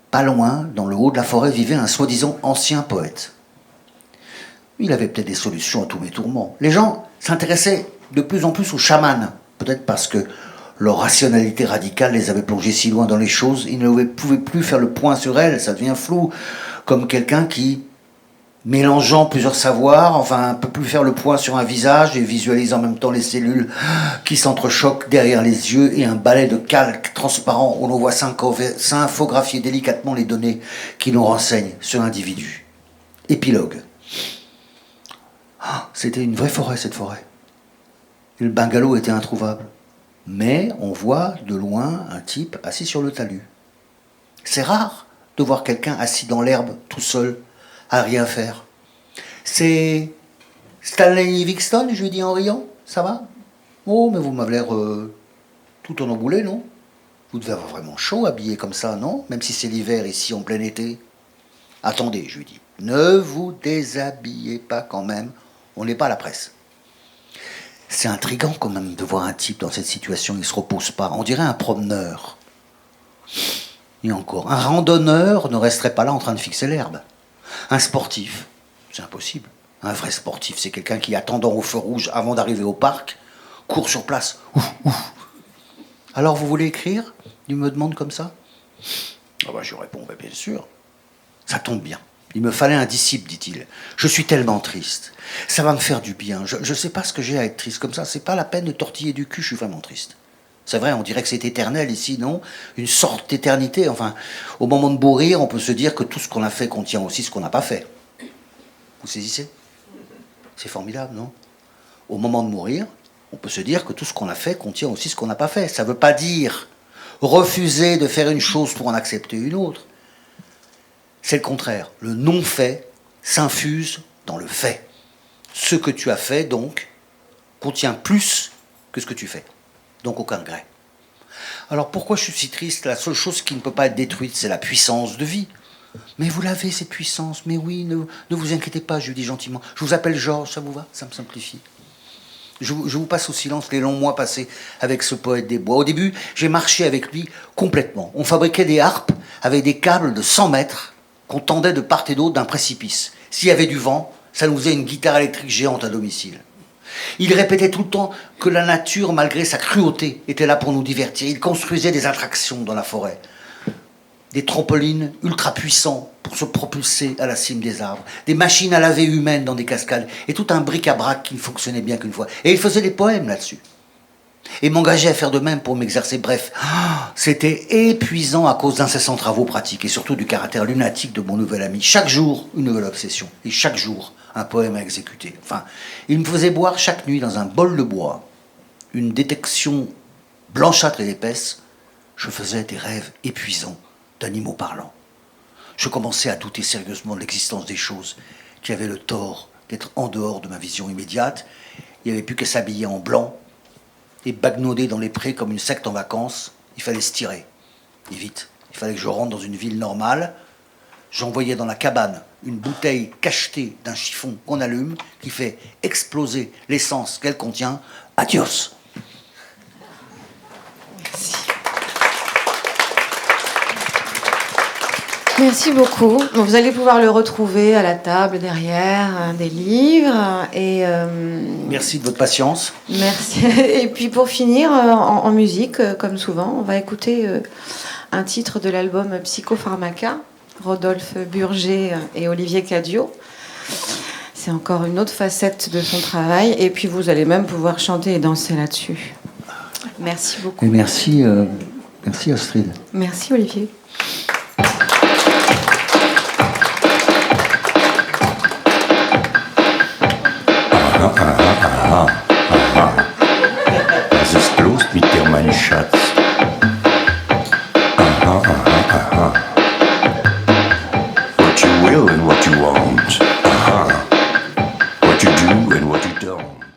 pas loin, dans le haut de la forêt, vivait un soi-disant ancien poète. Il avait peut-être des solutions à tous mes tourments. Les gens s'intéressaient de plus en plus aux chamans, peut-être parce que leur rationalité radicale les avait plongés si loin dans les choses, ils ne pouvaient plus faire le point sur elles, ça devient flou, comme quelqu'un qui, mélangeant plusieurs savoirs, enfin, ne peut plus faire le point sur un visage et visualise en même temps les cellules qui s'entrechoquent derrière les yeux et un balai de calque transparent où l'on voit s'infographier délicatement les données qui nous renseignent sur l'individu. Épilogue. C'était une vraie forêt, cette forêt. Et le bungalow était introuvable. Mais on voit de loin un type assis sur le talus. C'est rare de voir quelqu'un assis dans l'herbe, tout seul, à rien faire. C'est Stanley Livingstone, je lui dis en riant. Ça va ? Oh, mais vous m'avez l'air tout en emboulé, non ? Vous devez avoir vraiment chaud habillé comme ça, non ? Même si c'est l'hiver ici en plein été. Attendez, je lui dis. Ne vous déshabillez pas quand même. On n'est pas à la presse. C'est intriguant quand même de voir un type dans cette situation, il ne se repose pas. On dirait un promeneur. Et encore, un randonneur ne resterait pas là en train de fixer l'herbe. Un sportif, c'est impossible. Un vrai sportif, c'est quelqu'un qui, attendant au feu rouge avant d'arriver au parc, court sur place. Ouf, ouf. Alors vous voulez écrire ? Il me demande comme ça. Je lui réponds, bien sûr. Ça tombe bien. Il me fallait un disciple, dit-il. Je suis tellement triste. Ça va me faire du bien. Je ne sais pas ce que j'ai à être triste comme ça. C'est pas la peine de tortiller du cul, je suis vraiment triste. C'est vrai, on dirait que c'est éternel ici, non ? Une sorte d'éternité. Enfin, au moment de mourir, on peut se dire que tout ce qu'on a fait contient aussi ce qu'on n'a pas fait. Vous saisissez ? C'est formidable, non ? Au moment de mourir, on peut se dire que tout ce qu'on a fait contient aussi ce qu'on n'a pas fait. Ça ne veut pas dire refuser de faire une chose pour en accepter une autre. C'est le contraire. Le non-fait s'infuse dans le fait. Ce que tu as fait, donc, contient plus que ce que tu fais. Donc aucun regret. Alors pourquoi je suis si triste ? La seule chose qui ne peut pas être détruite, c'est la puissance de vie. Mais vous l'avez, cette puissance. Mais oui, ne vous inquiétez pas, je lui dis gentiment. Je vous appelle Georges, ça vous va ? Ça me simplifie. Je vous passe au silence les longs mois passés avec ce poète des bois. Au début, j'ai marché avec lui complètement. On fabriquait des harpes avec des câbles de 100 mètres qu'on tendait de part et d'autre d'un précipice. S'il y avait du vent, ça nous faisait une guitare électrique géante à domicile. Il répétait tout le temps que la nature, malgré sa cruauté, était là pour nous divertir. Il construisait des attractions dans la forêt. Des trampolines ultra puissants pour se propulser à la cime des arbres. Des machines à laver humaines dans des cascades. Et tout un bric-à-brac qui ne fonctionnait bien qu'une fois. Et il faisait des poèmes là-dessus. Et m'engageait à faire de même pour m'exercer. Bref, c'était épuisant à cause d'incessants travaux pratiques et surtout du caractère lunatique de mon nouvel ami. Chaque jour, une nouvelle obsession. Et chaque jour, un poème à exécuter. Enfin, il me faisait boire chaque nuit dans un bol de bois une détection blanchâtre et épaisse. Je faisais des rêves épuisants d'animaux parlants. Je commençais à douter sérieusement de l'existence des choses qui avaient le tort d'être en dehors de ma vision immédiate. Il n'y avait plus qu'à s'habiller en blanc et bagnauder dans les prés comme une secte en vacances. Il fallait se tirer. Et vite. Il fallait que je rentre dans une ville normale. J'envoyais dans la cabane une bouteille cachetée d'un chiffon qu'on allume, qui fait exploser l'essence qu'elle contient. Adios. Merci. Merci beaucoup. Vous allez pouvoir le retrouver à la table derrière, des livres. Et, Merci de votre patience. merci. Et puis pour finir, en musique, comme souvent, on va écouter un titre de l'album Psychopharmaca, Rodolphe Burger et Olivier Cadio. C'est encore une autre facette de son travail. Et puis vous allez même pouvoir chanter et danser là-dessus. Merci beaucoup. Et merci Astrid. Merci Olivier. Das ist bloß mit dir, mein Schatz. What you will and what you won't. What you do and what you don't.